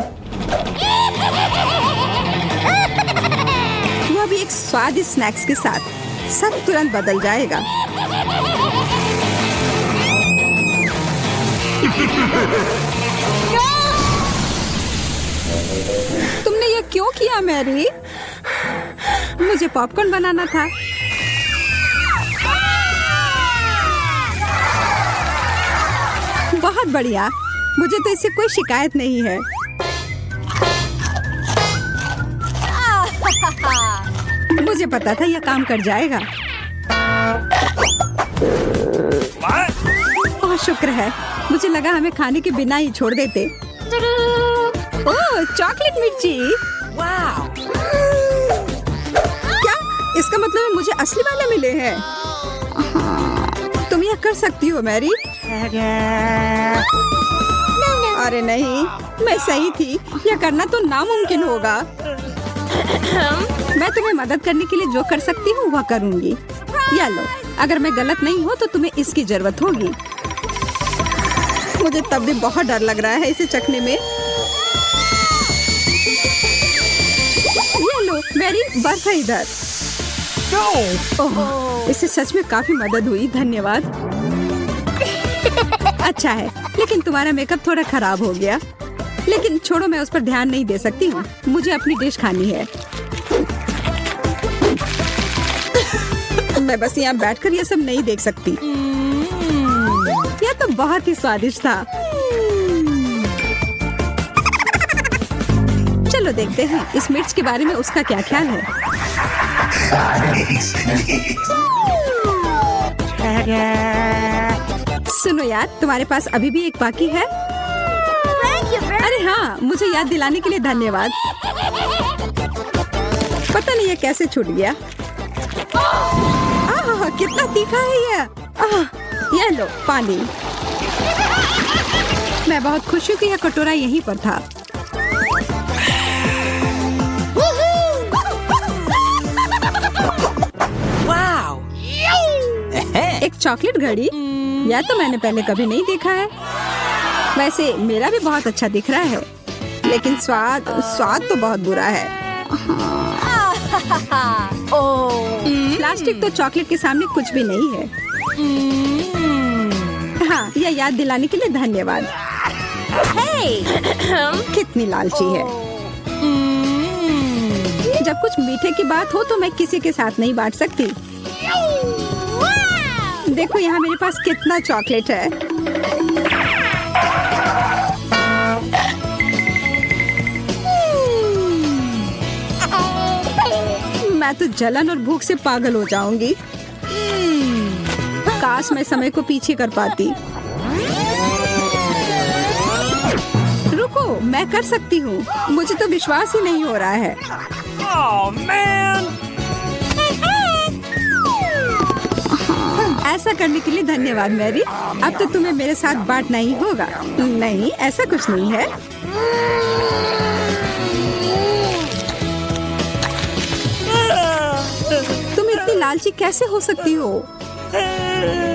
वह भी एक स्वादिष्ट स्नैक्स के साथ। सब तुरंत बदल जाएगा। तुमने ये क्यों किया मैरी? मुझे पॉपकॉर्न बनाना था। बहुत बढ़िया। मुझे तो इससे कोई शिकायत नहीं है। मुझे पता था यह काम कर जाएगा। ओह, शुक्र है। मुझे लगा हमें खाने के बिना ही छोड़ देते। ओह, चॉकलेट मिर्ची। वाह! क्या इसका मतलब है मुझे असली वाले मिले हैं। तुम यह कर सकती हो मैरी। अरे नहीं, मैं सही थी। यह करना तो नामुमकिन होगा। मैं तुम्हें मदद करने के लिए जो कर सकती हूँ वह करूँगी। या लो, अगर मैं गलत नहीं हूँ तो तुम्हें इसकी जरूरत होगी। मुझे तब भी बहुत डर लग रहा है इसे चखने में। ये लो मैरी, बर्फ है इधर। ओह, इससे सच में काफी मदद हुई, धन्यवाद। अच्छा है, लेकिन तुम्हारा मेकअप थोड़ा खराब हो गया। लेकिन छोड़ो, मैं उस पर ध्यान नहीं दे सकती हूँ। मुझे अपनी डिश खानी है। मैं बस यहाँ बैठकर ये सब नहीं देख सकती। यह तो बहुत ही स्वादिष्ट था। चलो देखते हैं इस मिर्च के बारे में उसका क्या ख्याल है। सुनो यार, तुम्हारे पास अभी भी एक बाकी है। अरे हाँ, मुझे याद दिलाने के लिए धन्यवाद। पता नहीं ये कैसे छूट गया। कितना तीखा है ये लो पानी। मैं बहुत खुश हूँ कि यह कटोरा यहीं पर था। एक चॉकलेट घड़ी, यह तो मैंने पहले कभी नहीं देखा है। वैसे मेरा भी बहुत अच्छा दिख रहा है, लेकिन स्वाद तो बहुत बुरा है। प्लास्टिक तो चॉकलेट के सामने कुछ भी नहीं है। हाँ, यह याद दिलाने के लिए धन्यवाद। कितनी लालची है। जब कुछ मीठे की बात हो तो मैं किसी के साथ नहीं बांट सकती। देखो यहाँ मेरे पास कितना चॉकलेट है। मैं तो जलन और भूख से पागल हो जाऊंगी। काश मैं समय को पीछे कर पाती। रुको, मैं कर सकती हूँ। मुझे तो विश्वास ही नहीं हो रहा है। ऐसा करने के लिए धन्यवाद मैरी। अब तो तुम्हें मेरे साथ बांटना ही होगा। नहीं, ऐसा कुछ नहीं है। तुम इतनी लालची कैसे हो सकती हो?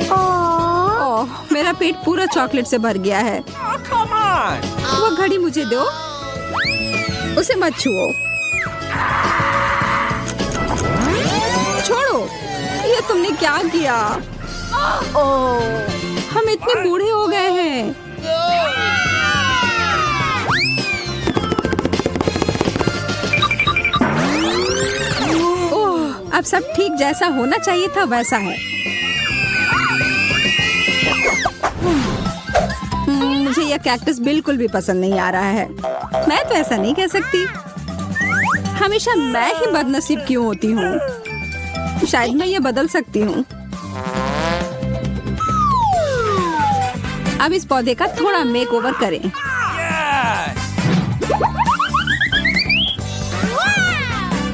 ओह, मेरा पेट पूरा चॉकलेट से भर गया है। वो घड़ी मुझे दो। उसे मत छुओ। छोड़ो, ये तुमने क्या किया? हम इतने बूढ़े हो गए हैं। ओह, अब सब ठीक जैसा होना चाहिए था वैसा है। मुझे यह कैक्टस बिल्कुल भी पसंद नहीं आ रहा है। मैं तो ऐसा नहीं कह सकती। हमेशा मैं ही बदनसीब क्यों होती हूँ? शायद मैं ये बदल सकती हूँ। अब इस पौधे का थोड़ा मेकओवर करें।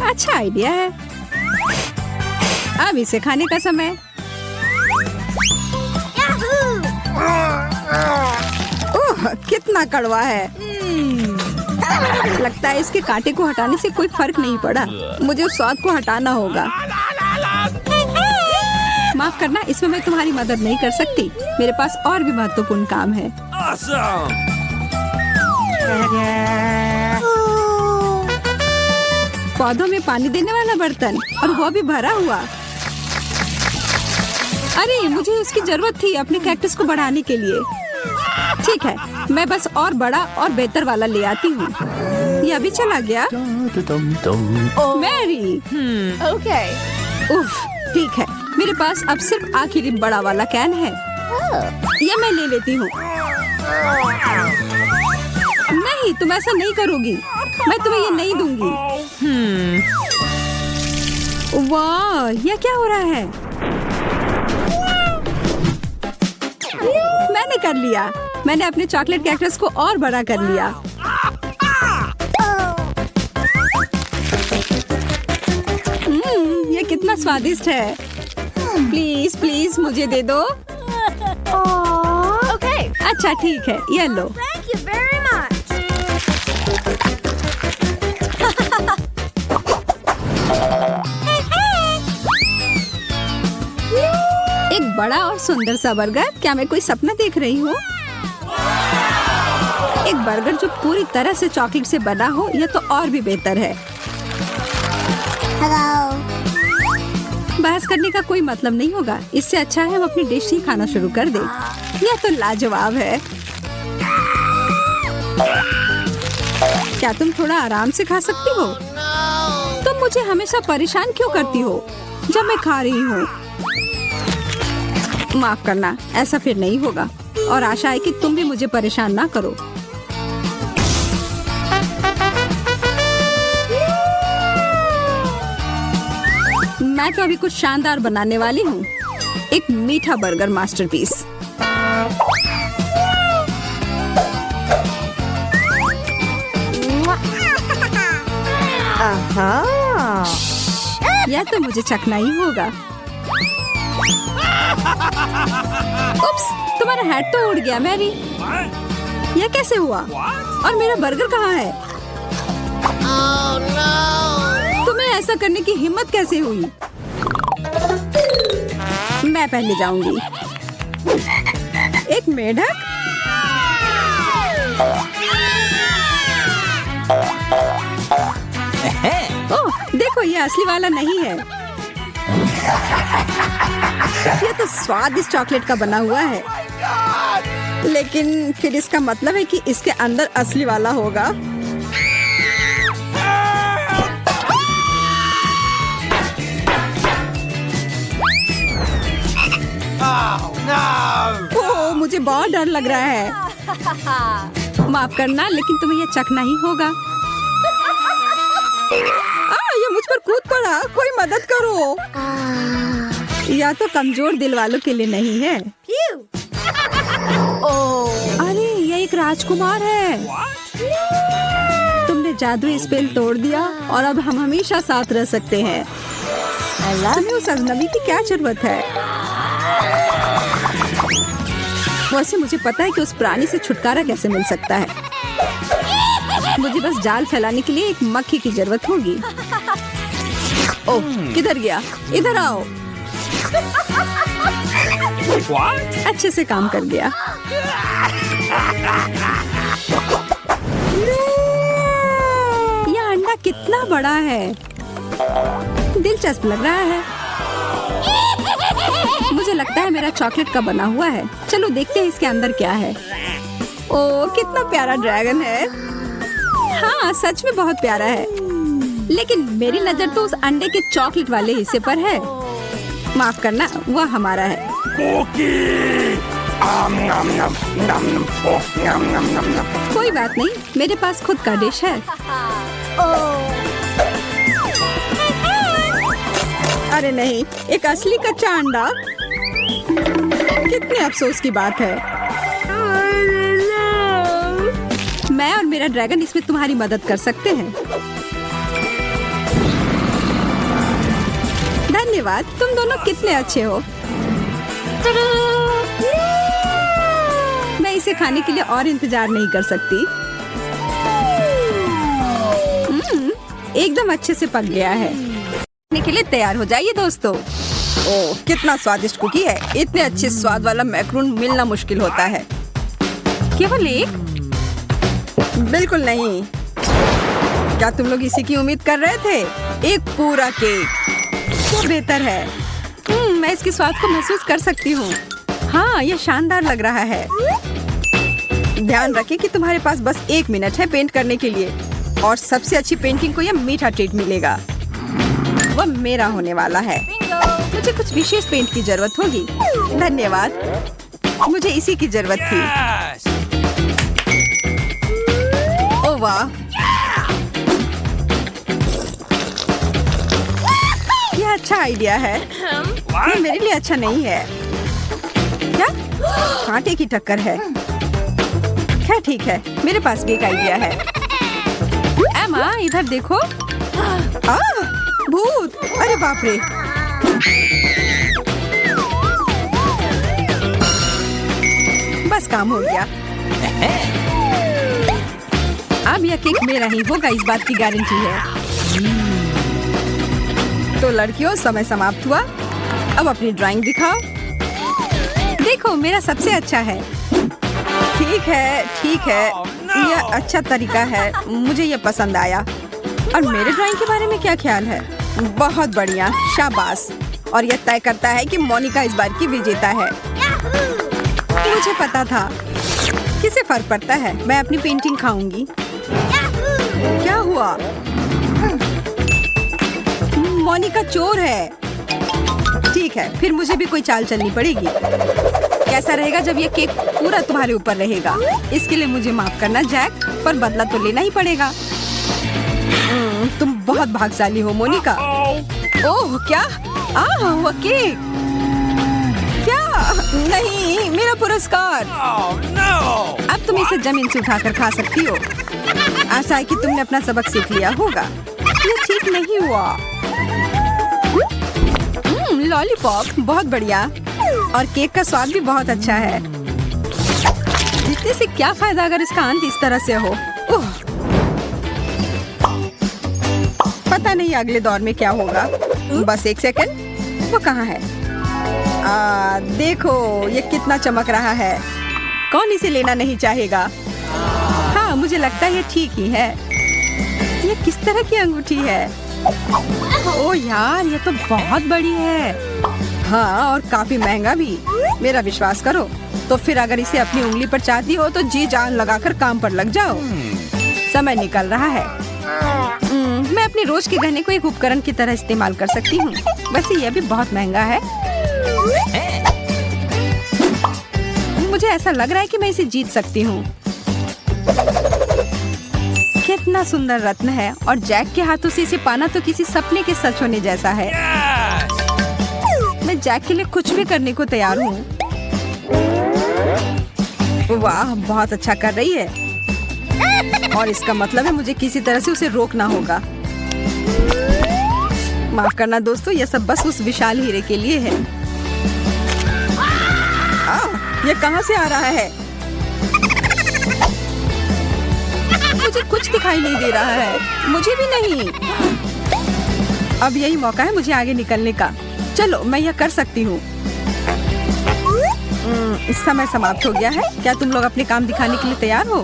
अच्छा आइडिया है। अब इसे खाने का समय। ओह, कितना कड़वा है। लगता है इसके कांटे को हटाने से कोई फर्क नहीं पड़ा। मुझे उस स्वाद को हटाना होगा। माफ करना, इसमें मैं तुम्हारी मदद नहीं कर सकती। मेरे पास और भी महत्वपूर्ण काम है। पौधों में पानी देने वाला बर्तन, और वो भी भरा हुआ। अरे, मुझे इसकी जरूरत थी अपने कैक्टस को बढ़ाने के लिए। ठीक है, मैं बस और बड़ा और बेहतर वाला ले आती हूँ। यह भी चला गया। Mary, Okay. उफ, ठीक है। मेरे पास अब सिर्फ आखिरी बड़ा वाला कैन है। ये मैं ले लेती हूँ। नहीं, तुम ऐसा नहीं करोगी। मैं तुम्हें ये नहीं दूंगी। वाह, ये क्या हो रहा है? मैंने कर लिया। मैंने अपने चॉकलेट कैक्टस को और बड़ा कर लिया। ये कितना कितना स्वादिष्ट है। प्लीज प्लीज मुझे दे दो। Okay. अच्छा ठीक है, ये लो। Thank you very much. एक बड़ा और सुंदर सा बर्गर। क्या मैं कोई सपना देख रही हूँ? एक बर्गर जो पूरी तरह से चॉकलेट से बना हो, यह तो और भी बेहतर है। Hello. बहस करने का कोई मतलब नहीं होगा। इससे अच्छा है हम अपनी डिश ही खाना शुरू कर दें। यह तो लाजवाब है। क्या तुम थोड़ा आराम से खा सकती हो? तुम मुझे हमेशा परेशान क्यों करती हो जब मैं खा रही हूँ? माफ करना, ऐसा फिर नहीं होगा। और आशा है कि तुम भी मुझे परेशान ना करो। मैं तो अभी कुछ शानदार बनाने वाली हूँ। एक मीठा बर्गर मास्टरपीस। यह तो मुझे चखना ही होगा। उप्स, तुम्हारा हैट तो उड़ गया मैरी। यह कैसे हुआ? और मेरा बर्गर कहाँ है? तुम्हें ऐसा करने की हिम्मत कैसे हुई? मैं पहले जाऊंगी। एक मेढक? ओह, देखो ये असली वाला नहीं है। ये तो स्वादिष्ट चॉकलेट का बना हुआ है। लेकिन फिर इसका मतलब है कि इसके अंदर असली वाला होगा। ओह, मुझे बहुत डर लग रहा है। माफ करना, लेकिन तुम्हें यह चखना ही होगा। ये मुझ पर कूद पड़ा। कोई मदद करो। या तो कमजोर दिल वालों के लिए नहीं है। अरे ये एक राजकुमार है। तुमने जादुई स्पेल तोड़ दिया और अब हम हमेशा साथ रह सकते हैं। तुम्हें उस अजनबी की क्या जरूरत है? वैसे मुझे पता है कि उस प्राणी से छुटकारा कैसे मिल सकता है। मुझे बस जाल फैलाने के लिए एक मक्खी की जरूरत होगी। ओह, किधर गया? इधर आओ। अच्छे से काम कर गया। यह अंडा कितना बड़ा है। दिलचस्प लग रहा है। मुझे लगता है मेरा चॉकलेट का बना हुआ है। चलो देखते हैं इसके अंदर क्या है। ओह, कितना प्यारा ड्रैगन है। हाँ, सच में बहुत प्यारा है। लेकिन मेरी नजर तो उस अंडे के चॉकलेट वाले हिस्से पर है। माफ करना, वह हमारा है। कोई बात नहीं, मेरे पास खुद का डिश है। अरे नहीं, एक असली कच्चा अंडा। कितने अफसोस की बात है। मैं और मेरा ड्रैगन इसमें तुम्हारी मदद कर सकते हैं। धन्यवाद, तुम दोनों कितने अच्छे हो। मैं इसे खाने के लिए और इंतजार नहीं कर सकती। एकदम अच्छे से पक गया है। खाने के लिए तैयार हो जाइए दोस्तों। ओह, कितना स्वादिष्ट कुकी है। इतने अच्छे स्वाद वाला मैक्रोन मिलना मुश्किल होता है। केवल एक? बिल्कुल नहीं। क्या तुम लोग इसी की उम्मीद कर रहे थे? एक पूरा केक तो बेहतर है। मैं इसके स्वाद को महसूस कर सकती हूँ। हाँ, यह शानदार लग रहा है। ध्यान रखें कि तुम्हारे पास बस 1 मिनट है पेंट करने के लिए, और सबसे अच्छी पेंटिंग को यह मीठा ट्रीट मिलेगा। वह मेरा होने वाला है। मुझे कुछ विशेष पेंट की जरूरत होगी। धन्यवाद, मुझे इसी की जरूरत थी। ओह वाह, यह अच्छा आइडिया है। ये मेरे लिए अच्छा नहीं है। क्या? कांटे की टक्कर है। क्या ठीक है, मेरे पास भी एक आइडिया है। एमा, इधर देखो। भूत! अरे बाप रे, बस काम हो गया। अब यह केक मेरा ही होगा, इस बात की गारंटी है। तो लड़कियों, समय समाप्त हुआ। अब अपनी ड्राइंग दिखाओ। देखो, मेरा सबसे अच्छा है। ठीक है, ठीक है, यह अच्छा तरीका है। मुझे यह पसंद आया। और मेरे ड्राइंग के बारे में क्या ख्याल है? बहुत बढ़िया, शाबाश। और यह तय करता है कि मोनिका इस बार की विजेता है। मुझे पता था। किसे फर्क पड़ता है? मैं अपनी पेंटिंग खाऊंगी। क्या हुआ? मोनिका चोर है। ठीक है, फिर मुझे भी कोई चाल चलनी पड़ेगी। कैसा रहेगा जब ये केक पूरा तुम्हारे ऊपर रहेगा? इसके लिए मुझे माफ करना जैक, पर बदला तो लेना ही पड़ेगा। तुम बहुत भाग्यशाली हो मोनिका। ओह, क्या? वो केक? क्या? नहीं, मेरा पुरस्कार। अब तुम इसे जमीन से उठाकर खा सकती हो। आशा है कि तुमने अपना सबक सीख लिया होगा। ये ठीक नहीं हुआ। लॉलीपॉप बहुत बढ़िया। और केक का स्वाद भी बहुत अच्छा है। जीतने से क्या फायदा अगर इसका अंत इस तरह से हो। पता नहीं अगले दौर में क्या होगा। बस एक सेकंड, वो कहाँ है? देखो, ये कितना चमक रहा है। कौन इसे लेना नहीं चाहेगा? हाँ, मुझे लगता है ये ठीक ही है। ये किस तरह की अंगूठी है? ओह यार, ये तो बहुत बड़ी है। हाँ, और काफी महंगा भी। मेरा विश्वास करो। तो फिर अगर इसे अपनी उंगली पर चाहती हो तो जी जान लगाकर काम पर लग जाओ। समय निकल रहा है। मैं अपने रोज के गहने को एक उपकरण की तरह इस्तेमाल कर सकती हूँ। वैसे यह भी बहुत महंगा है। मुझे ऐसा लग रहा है कि मैं इसे जीत सकती हूँ। कितना सुंदर रत्न है, और जैक के हाथों से इसे पाना तो किसी सपने के सच होने जैसा है। मैं जैक के लिए कुछ भी करने को तैयार हूँ। वाह, बहुत अच्छा कर रही है। और इसका मतलब है मुझे किसी तरह से उसे रोकना होगा। माफ करना दोस्तों, यह सब बस उस विशाल हीरे के लिए है। ये कहाँ से आ रहा है? मुझे कुछ दिखाई नहीं दे रहा है। मुझे भी नहीं। अब यही मौका है मुझे आगे निकलने का। चलो, मैं यह कर सकती हूँ। इस समय समाप्त हो गया है। क्या तुम लोग अपने काम दिखाने के लिए तैयार हो?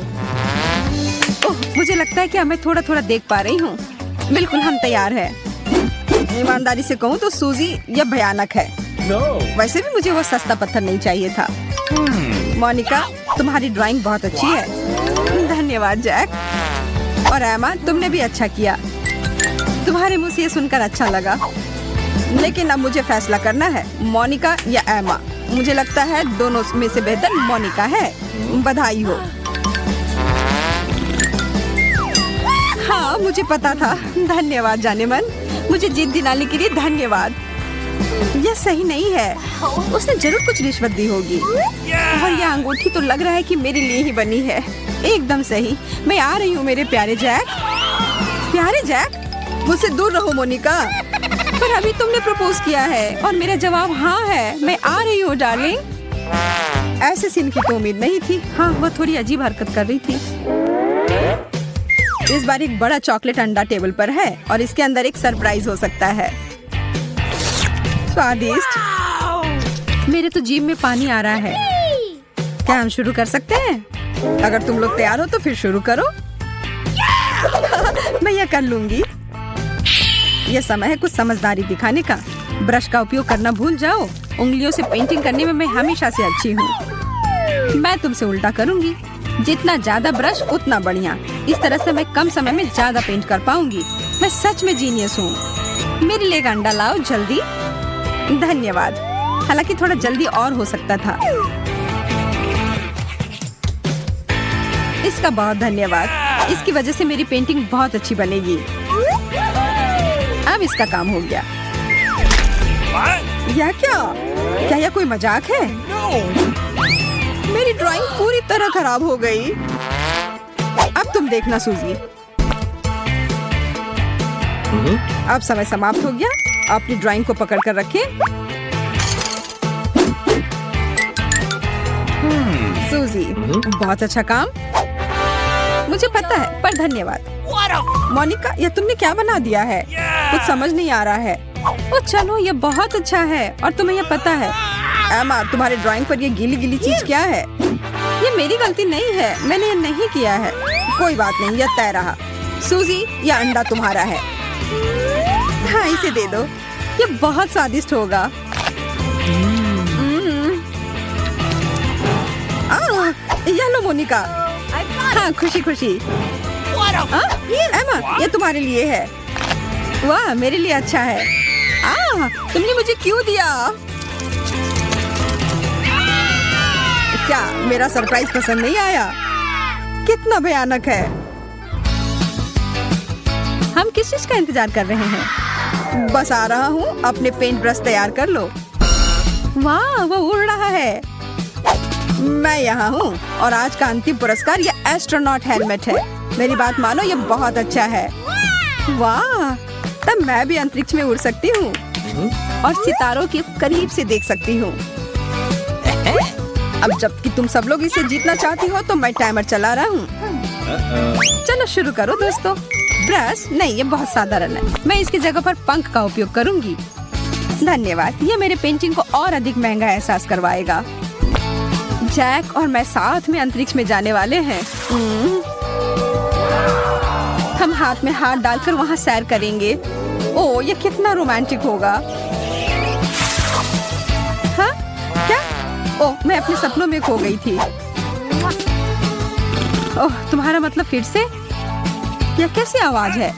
ओह, मुझे लगता है कि मैं थोड़ा थोड़ा देख पा रही हूँ। बिल्कुल, हम तैयार हैं। ईमानदारी से कहूँ तो सूजी, यह भयानक है। वैसे भी मुझे वो सस्ता पत्थर नहीं चाहिए था। मोनिका, तुम्हारी ड्राइंग बहुत अच्छी है। धन्यवाद जैक। और एमा, तुमने भी अच्छा किया। तुम्हारे मुंह से ये सुनकर अच्छा लगा। लेकिन अब मुझे फैसला करना है, मोनिका या एमा। मुझे लगता है दोनों में से बेहतर मोनिका है। बधाई हो। हाँ, मुझे पता था। धन्यवाद जाने मन। मुझे जीत दिलाने के लिए धन्यवाद। यह सही नहीं है। उसने जरूर कुछ रिश्वत दी होगी। और यह अंगूठी तो लग रहा है कि मेरे लिए ही बनी है। एकदम सही। मैं आ रही हूँ मेरे प्यारे जैक। प्यारे जैक? मुझसे दूर रहो मोनिका। पर अभी तुमने प्रपोज किया है और मेरा जवाब हाँ है। मैं आ रही हूँ डार्लिंग। ऐसे सीन की तो उम्मीद नहीं थी। हाँ, वह थोड़ी अजीब हरकत कर रही थी। इस बार एक बड़ा चॉकलेट अंडा टेबल पर है और इसके अंदर एक सरप्राइज हो सकता है। स्वादिष्ट। मेरे तो जीभ में पानी आ रहा है। क्या हम शुरू कर सकते हैं? अगर तुम लोग तैयार हो तो फिर शुरू करो। मैं यह कर लूंगी। यह समय है कुछ समझदारी दिखाने का। ब्रश का उपयोग करना भूल जाओ। उंगलियों से पेंटिंग करने में मैं हमेशा से अच्छी हूँ। मैं तुमसे उल्टा करूंगी। जितना ज्यादा ब्रश उतना बढ़िया। इस तरह से मैं कम समय में ज्यादा पेंट कर पाऊंगी। मैं सच में जीनियस हूँ। मेरे लिए एक अंडा लाओ जल्दी। धन्यवाद। हालांकि थोड़ा जल्दी और हो सकता था। इसका बहुत धन्यवाद। इसकी वजह से मेरी पेंटिंग बहुत अच्छी बनेगी। अब इसका काम हो गया। यह क्या यह कोई मजाक है? मेरी ड्राइंग पूरी तरह खराब हो गई। अब तुम देखना सूजी। अब समय समाप्त हो गया। अपनी ड्राइंग को पकड़ कर रखें। सूजी, बहुत अच्छा काम। मुझे पता है, पर धन्यवाद। मोनिका, ये तुमने क्या बना दिया है? कुछ समझ नहीं आ रहा है। ओ चलो, ये बहुत अच्छा है और तुम्हें ये पता है। एमा, तुम्हारे ड्राइंग पर ये गीली गीली चीज क्या है? ये मेरी गलती नहीं है, मैंने ये नहीं किया है। कोई बात नहीं, यह तय रहा। सूजी, यह अंडा तुम्हारा है। हाँ, इसे दे दो, ये बहुत स्वादिष्ट होगा। यह लो मोनिका। हाँ, खुशी खुशी। एमा, ये तुम्हारे लिए है। वाह, मेरे लिए अच्छा है। तुमने मुझे क्यों दिया? क्या मेरा सरप्राइज पसंद नहीं आया? कितना भयानक है। हम किस चीज का इंतजार कर रहे हैं? बस आ रहा हूँ, अपने पेंट ब्रश तैयार कर लो। वाह, वो उड़ रहा है। मैं यहाँ हूँ और आज का अंतिम पुरस्कार ये एस्ट्रोनॉट हेलमेट है। मेरी बात मानो, ये बहुत अच्छा है। वाह, तब मैं भी अंतरिक्ष में उड़ सकती हूँ और सितारों के करीब से देख सकती हूँ। अब जबकि तुम सब लोग इसे जीतना चाहती हो, तो मैं टाइमर चला रहा हूँ। चलो शुरू करो दोस्तों। ब्रश नहीं, ये बहुत साधारण है। मैं इसकी जगह पर पंख का उपयोग करूंगी। धन्यवाद, ये मेरे पेंटिंग को और अधिक महंगा एहसास करवाएगा। जैक और मैं साथ में अंतरिक्ष में जाने वाले हैं। हम हाथ में हाथ डालकर वहाँ सैर करेंगे। ओह, ये कितना रोमांटिक होगा। हाँ, क्या? ओह, मैं अपने सपनों में खो गई थी। ओह, तुम्हारा मतलब फिर से? यह कैसी आवाज है?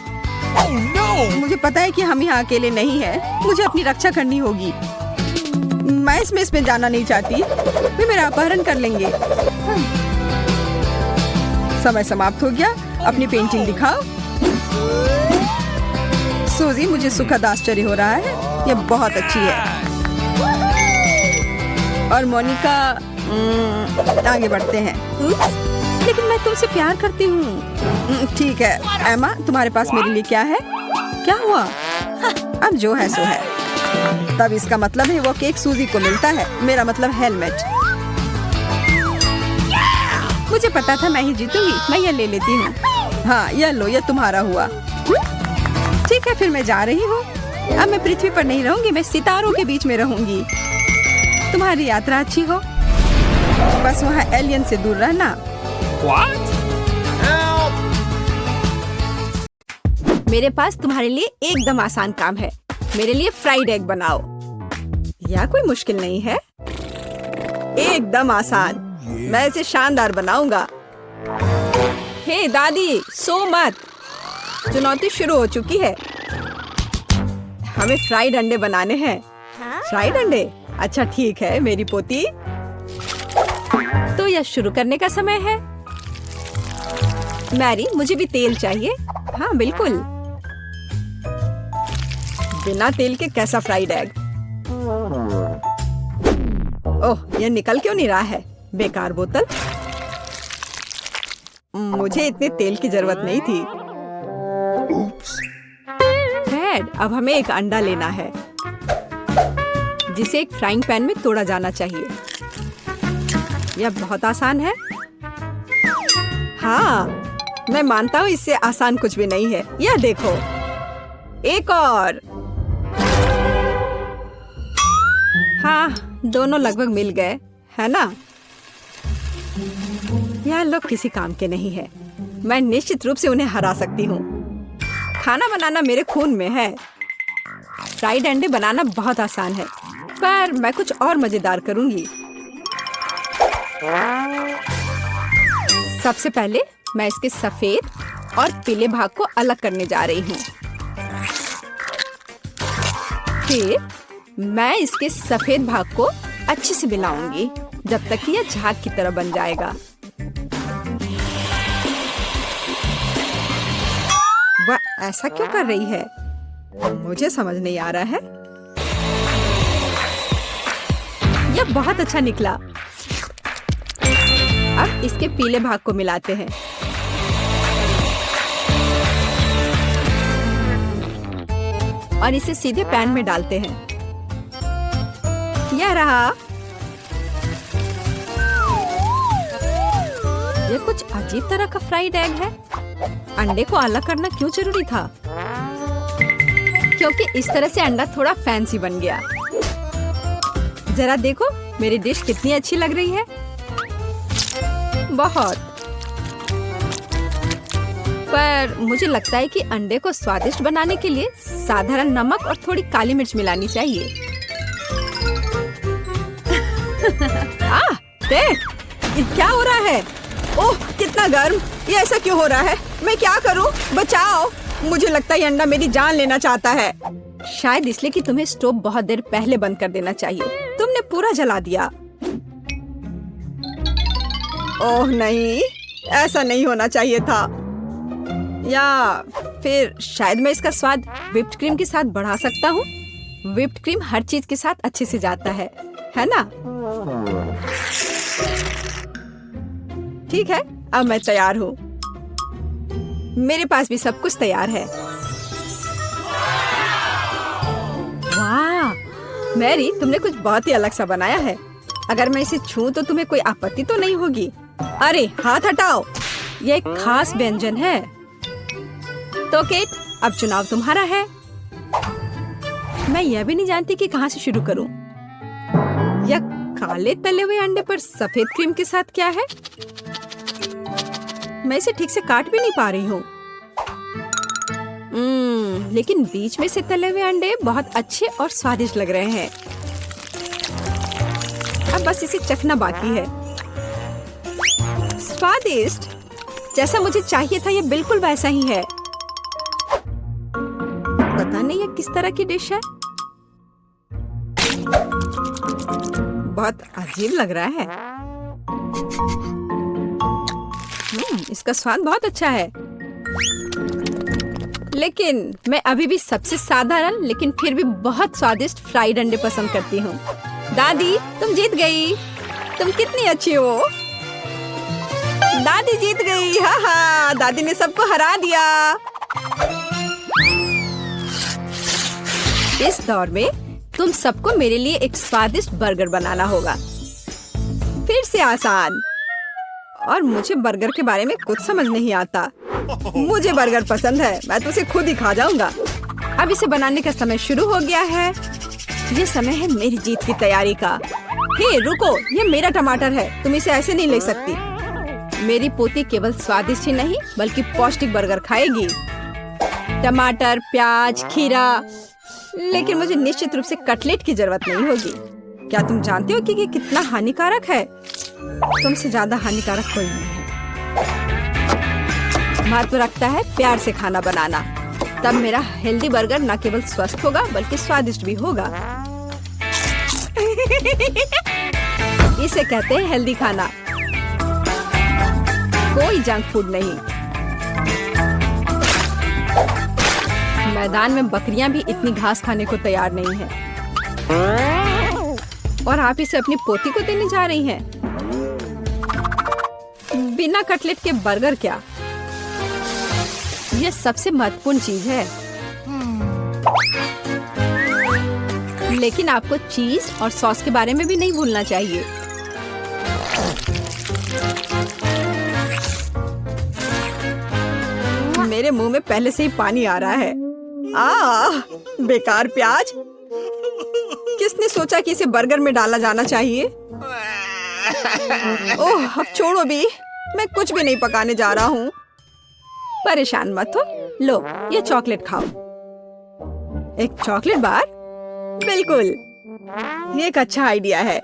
मुझे पता है कि हम यहाँ अकेले नहीं हैं। मुझे अपनी रक्षा करनी होगी। मैं इसमें जाना नहीं चाहती। वे मेरा अपहरण कर लेंगे। समय समाप्त हो गया। अपनी पेंटिंग दिखाओ। सूजी, मुझे सुखद आश्चर्य हो रहा है। यह बहुत अच्छी है। और मोनिका, आगे बढ़ते हैं। लेकिन मैं तुमसे प्यार करती हूँ। ठीक है एमा, तुम्हारे पास मेरे लिए क्या है? क्या हुआ? अब जो है सो है। तब इसका मतलब है वो केक सूजी को मिलता है। मेरा मतलब हेलमेट। मुझे पता था मैं ही जीतूंगी। मैं ये ले लेती हूँ। हाँ, यह लो, यह तुम्हारा हुआ। ठीक है, फिर मैं जा रही हूँ। अब मैं पृथ्वी पर नहीं रहूंगी, मैं सितारों के बीच में रहूंगी। तुम्हारी यात्रा अच्छी हो। बस वहाँ एलियन से दूर रहना। मेरे पास तुम्हारे लिए एकदम आसान काम है। मेरे लिए फ्राइड एग बनाओ। यह कोई मुश्किल नहीं है, एकदम आसान। मैं इसे शानदार बनाऊंगा। हे दादी, सो मत। चुनौती शुरू हो चुकी है। हमें फ्राइड अंडे बनाने हैं। फ्राइड अंडे? अच्छा ठीक है मेरी पोती। तो यह शुरू करने का समय है। मैरी, मुझे भी तेल चाहिए। हाँ बिल्कुल। बिना तेल के कैसा फ्राइड एग? ओह, यह निकल क्यों नहीं रहा है? बेकार बोतल। मुझे इतने तेल की जरूरत नहीं थी। डैड, अब हमें एक अंडा लेना है जिसे एक फ्राइंग पैन में तोड़ा जाना चाहिए। यह बहुत आसान है। हाँ, मैं मानता हूँ इससे आसान कुछ भी नहीं है। यह देखो, एक और। हाँ, दोनों लगभग मिल गए, है ना? यह लोग किसी काम के नहीं है। मैं निश्चित रूप से उन्हें हरा सकती हूँ। खाना बनाना मेरे खून में है। फ्राइड अंडे बनाना बहुत आसान है, पर मैं कुछ और मजेदार करूंगी। सबसे पहले मैं इसके सफेद और पीले भाग को अलग करने जा रही हूँ। फिर मैं इसके सफेद भाग को अच्छे से मिलाऊंगी जब तक कि यह झाग की तरह बन जाएगा। वह ऐसा क्यों कर रही है? मुझे समझ नहीं आ रहा है। यह बहुत अच्छा निकला। अब इसके पीले भाग को मिलाते हैं। और इसे सीधे पैन में डालते हैं। यह रहा। यह कुछ अजीब तरह का फ्राइड एग है। अंडे को अलग करना क्यों जरूरी था? क्योंकि इस तरह से अंडा थोड़ा फैंसी बन गया। जरा देखो मेरी डिश कितनी अच्छी लग रही है। बहुत। पर मुझे लगता है कि अंडे को स्वादिष्ट बनाने के लिए साधारण नमक और थोड़ी काली मिर्च मिलानी चाहिए। देख, ये क्या हो रहा है? ओह, कितना गर्म! ये ऐसा क्यों हो रहा है? मैं क्या करूं? बचाओ! मुझे लगता है ये अंडा मेरी जान लेना चाहता है। शायद इसलिए कि तुम्हें स्टोव बहुत देर पहले बंद कर देना चाहिए। तुमने पूरा जला दिया। ओह नहीं, ऐसा नहीं होना चाहिए था। या फिर शायद मैं इसका स्वाद व्हिप्ड क्रीम के साथ बढ़ा सकता हूँ। व्हिप्ड क्रीम हर चीज के साथ अच्छे से जाता है ना? ठीक है, अब मैं तैयार हूँ। मेरे पास भी सब कुछ तैयार है। वाह, मैरी, तुमने कुछ बहुत ही अलग सा बनाया है। अगर मैं इसे छूं तो तुम्हें कोई आपत्ति तो नहीं होगी? अरे हाथ हटाओ, यह एक खास व्यंजन है। तो केट, अब चुनाव तुम्हारा है। मैं यह भी नहीं जानती कि कहाँ से शुरू करूं। यह काले तले हुए अंडे पर सफेद क्रीम के साथ क्या है? मैं इसे ठीक से काट भी नहीं पा रही हूँ। लेकिन बीच में से तले हुए अंडे बहुत अच्छे और स्वादिष्ट लग रहे हैं। अब बस इसे चखना बाकी है। स्वादिष्ट, जैसा मुझे चाहिए था, यह बिल्कुल वैसा ही है। पता नहीं यह किस तरह की डिश है। बहुत अजीब लग रहा है। इसका स्वाद बहुत अच्छा है। लेकिन मैं अभी भी सबसे साधारण लेकिन फिर भी बहुत स्वादिष्ट फ्राइड अंडे पसंद करती हूँ। दादी, तुम जीत गई। तुम कितनी अच्छी हो। दादी जीत गई। हाँ हाँ, दादी ने सबको हरा दिया। इस दौर में तुम सबको मेरे लिए एक स्वादिष्ट बर्गर बनाना होगा। फिर से आसान। और मुझे बर्गर के बारे में कुछ समझ नहीं आता। मुझे बर्गर पसंद है, मैं तो उसे खुद ही खा जाऊंगा। अब इसे बनाने का समय शुरू हो गया है। ये समय है मेरी जीत की तैयारी का। हे रुको, ये मेरा टमाटर है, तुम इसे ऐसे नहीं ले सकती। मेरी पोती केवल स्वादिष्ट ही नहीं बल्कि पौष्टिक बर्गर खाएगी। टमाटर, प्याज, खीरा। लेकिन मुझे निश्चित रूप से कटलेट की जरूरत नहीं होगी। क्या तुम जानते हो कि ये कितना हानिकारक है? तुमसे ज्यादा हानिकारक कोई नहीं है। महत्व रखता है प्यार से खाना बनाना। तब मेरा हेल्दी बर्गर न केवल स्वस्थ होगा बल्कि स्वादिष्ट भी होगा। इसे कहते हैं हेल्दी खाना, कोई जंक फूड नहीं। मैदान में बकरियां भी इतनी घास खाने को तैयार नहीं है। और आप इसे अपनी पोती को देने जा रही हैं। बिना कटलेट के बर्गर क्या? यह सबसे महत्वपूर्ण चीज है। लेकिन आपको चीज और सॉस के बारे में भी नहीं भूलना चाहिए। मेरे मुंह में पहले से ही पानी आ रहा है। बेकार प्याज। किसने सोचा कि इसे बर्गर में डाला जाना चाहिए? ओह, अब छोड़ो भी, मैं कुछ भी नहीं पकाने जा रहा हूँ। परेशान मत हो। लो, ये चॉकलेट खाओ। एक चॉकलेट बार? बिल्कुल, ये एक अच्छा आइडिया है।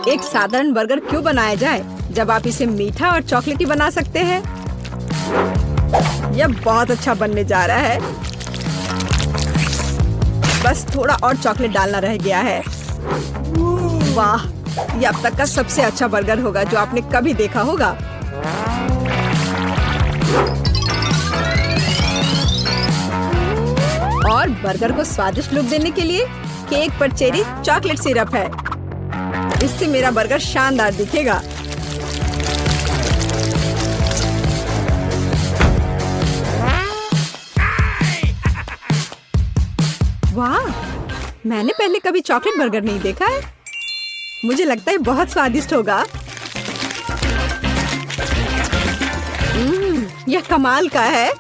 एक साधारण बर्गर क्यों बनाया जाए जब आप इसे मीठा और चॉकलेटी बना सकते हैं? यह बहुत अच्छा बनने जा रहा है। बस थोड़ा और चॉकलेट डालना रह गया है। वाह, यह अब तक का सबसे अच्छा बर्गर होगा जो आपने कभी देखा होगा। और बर्गर को स्वादिष्ट लुक देने के लिए केक पर चेरी चॉकलेट सिरप है। इससे मेरा बर्गर शानदार दिखेगा। मैंने पहले कभी चॉकलेट बर्गर नहीं देखा है। मुझे लगता है बहुत स्वादिष्ट होगा। यह कमाल का है।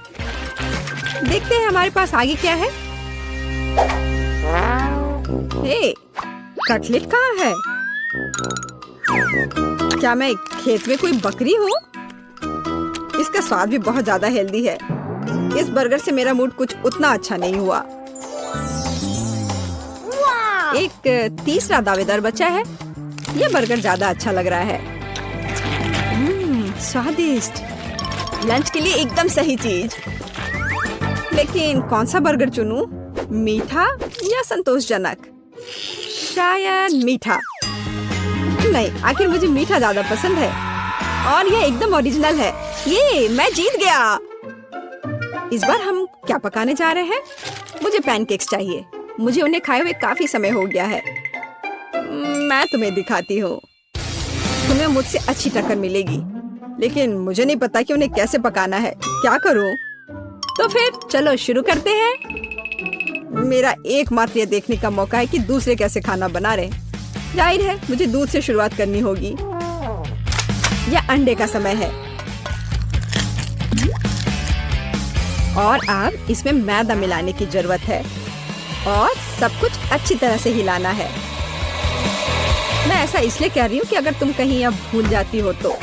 देखते हैं हमारे पास आगे क्या है। हे, कटलेट कहाँ है? क्या मैं खेत में कोई बकरी हूँ? इसका स्वाद भी बहुत ज्यादा हेल्दी है। इस बर्गर से मेरा मूड कुछ उतना अच्छा नहीं हुआ। एक तीसरा दावेदार बचा है। यह बर्गर ज्यादा अच्छा लग रहा है। स्वादिष्ट। लंच के लिए एकदम सही चीज। लेकिन कौन सा बर्गर चुनूं? मीठा या संतोषजनक? शायद मीठा। नहीं, आखिर मुझे मीठा ज्यादा पसंद है और यह एकदम ओरिजिनल है। ये मैं जीत गया। इस बार हम क्या पकाने जा रहे हैं? मुझे पैनकेक्स चाहिए। मुझे उन्हें खाए हुए काफी समय हो गया है। मैं तुम्हें दिखाती हूँ। तुम्हें मुझसे अच्छी टक्कर मिलेगी, लेकिन मुझे नहीं पता कि उन्हें कैसे पकाना है। क्या करूँ? तो फिर चलो शुरू करते हैं। मेरा एकमात्र ये देखने का मौका है कि दूसरे कैसे खाना बना रहे। जाहिर है मुझे दूध से शुरुआत करनी होगी। यह अंडे का समय है और अब इसमें मैदा मिलाने की जरूरत है और सब कुछ अच्छी तरह से हिलाना है। मैं ऐसा इसलिए कह रही हूँ कि अगर तुम कहीं अब भूल जाती हो तो।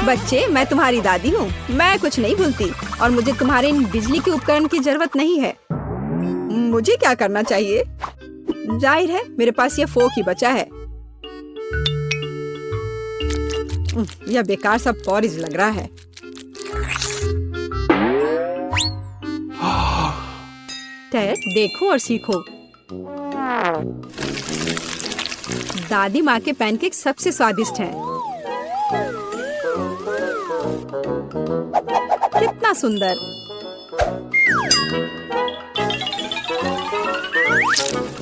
बच्चे, मैं तुम्हारी दादी हूँ। मैं कुछ नहीं भूलती और मुझे तुम्हारे इन बिजली के उपकरण की जरूरत नहीं है। मुझे क्या करना चाहिए? जाहिर है मेरे पास ये फोक ही बचा है। यह बेकार सा पॉरिज लग रहा है। टेड, देखो और सीखो। दादी माँ के पैनकेक सबसे स्वादिष्ट हैं। कितना सुंदर।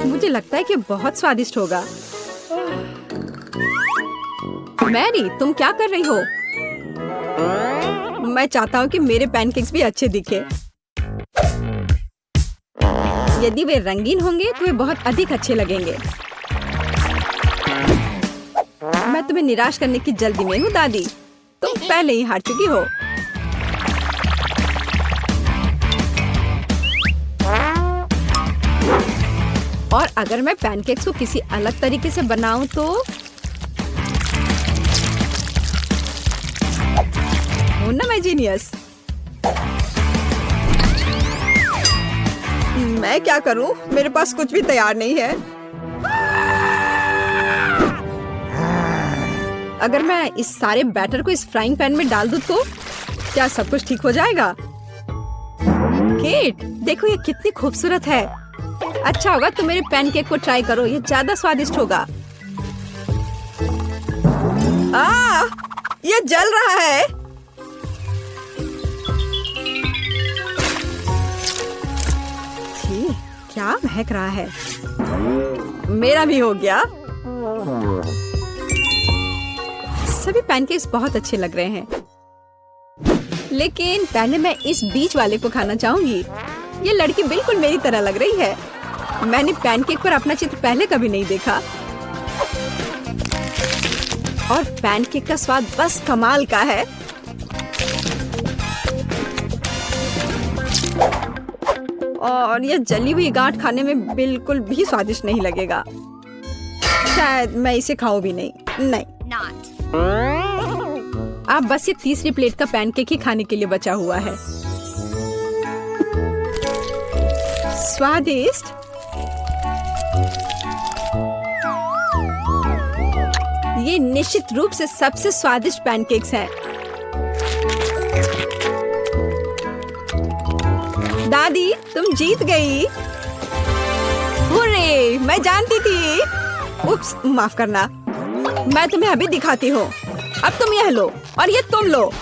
मुझे लगता है कि बहुत स्वादिष्ट होगा। मैरी, तुम क्या कर रही हो? मैं चाहता हूँ कि मेरे पैनकेक्स भी अच्छे दिखे। यदि वे रंगीन होंगे तो वे बहुत अधिक अच्छे लगेंगे। मैं तुम्हें निराश करने की जल्दी में हूँ दादी। तुम पहले ही हार चुकी हो। और अगर मैं पैनकेक्स को किसी अलग तरीके से बनाऊं तो हूं ना मैं जीनियस। मैं क्या करूं? मेरे पास कुछ भी तैयार नहीं है। अगर मैं इस सारे बैटर को इस फ्राइंग पैन में डाल दूं तो क्या सब कुछ ठीक हो जाएगा? केट, देखो ये कितनी खूबसूरत है। अच्छा होगा तुम मेरे पैनकेक को ट्राई करो। ये ज्यादा स्वादिष्ट होगा। ये जल रहा है। क्या महक रहा है। मेरा भी हो गया। सभी पैनकेक्स बहुत अच्छे लग रहे हैं, लेकिन पहले मैं इस बीच वाले को खाना चाहूंगी। ये लड़की बिल्कुल मेरी तरह लग रही है। मैंने पैनकेक पर अपना चित्र पहले कभी नहीं देखा और पैनकेक का स्वाद बस कमाल का है। और यह जली हुई गांठ खाने में बिल्कुल भी स्वादिष्ट नहीं लगेगा। शायद मैं इसे खाऊं भी नहीं। अब बस ये तीसरी प्लेट का पैनकेक ही खाने के लिए बचा हुआ है। स्वादिष्ट। ये निश्चित रूप से सबसे स्वादिष्ट पैनकेक्स हैं। दादी, तुम जीत गई। हुर्रे, मैं जानती थी। उप्स, माफ करना। मैं तुम्हें अभी दिखाती हूँ। अब तुम यह लो और ये तुम लो।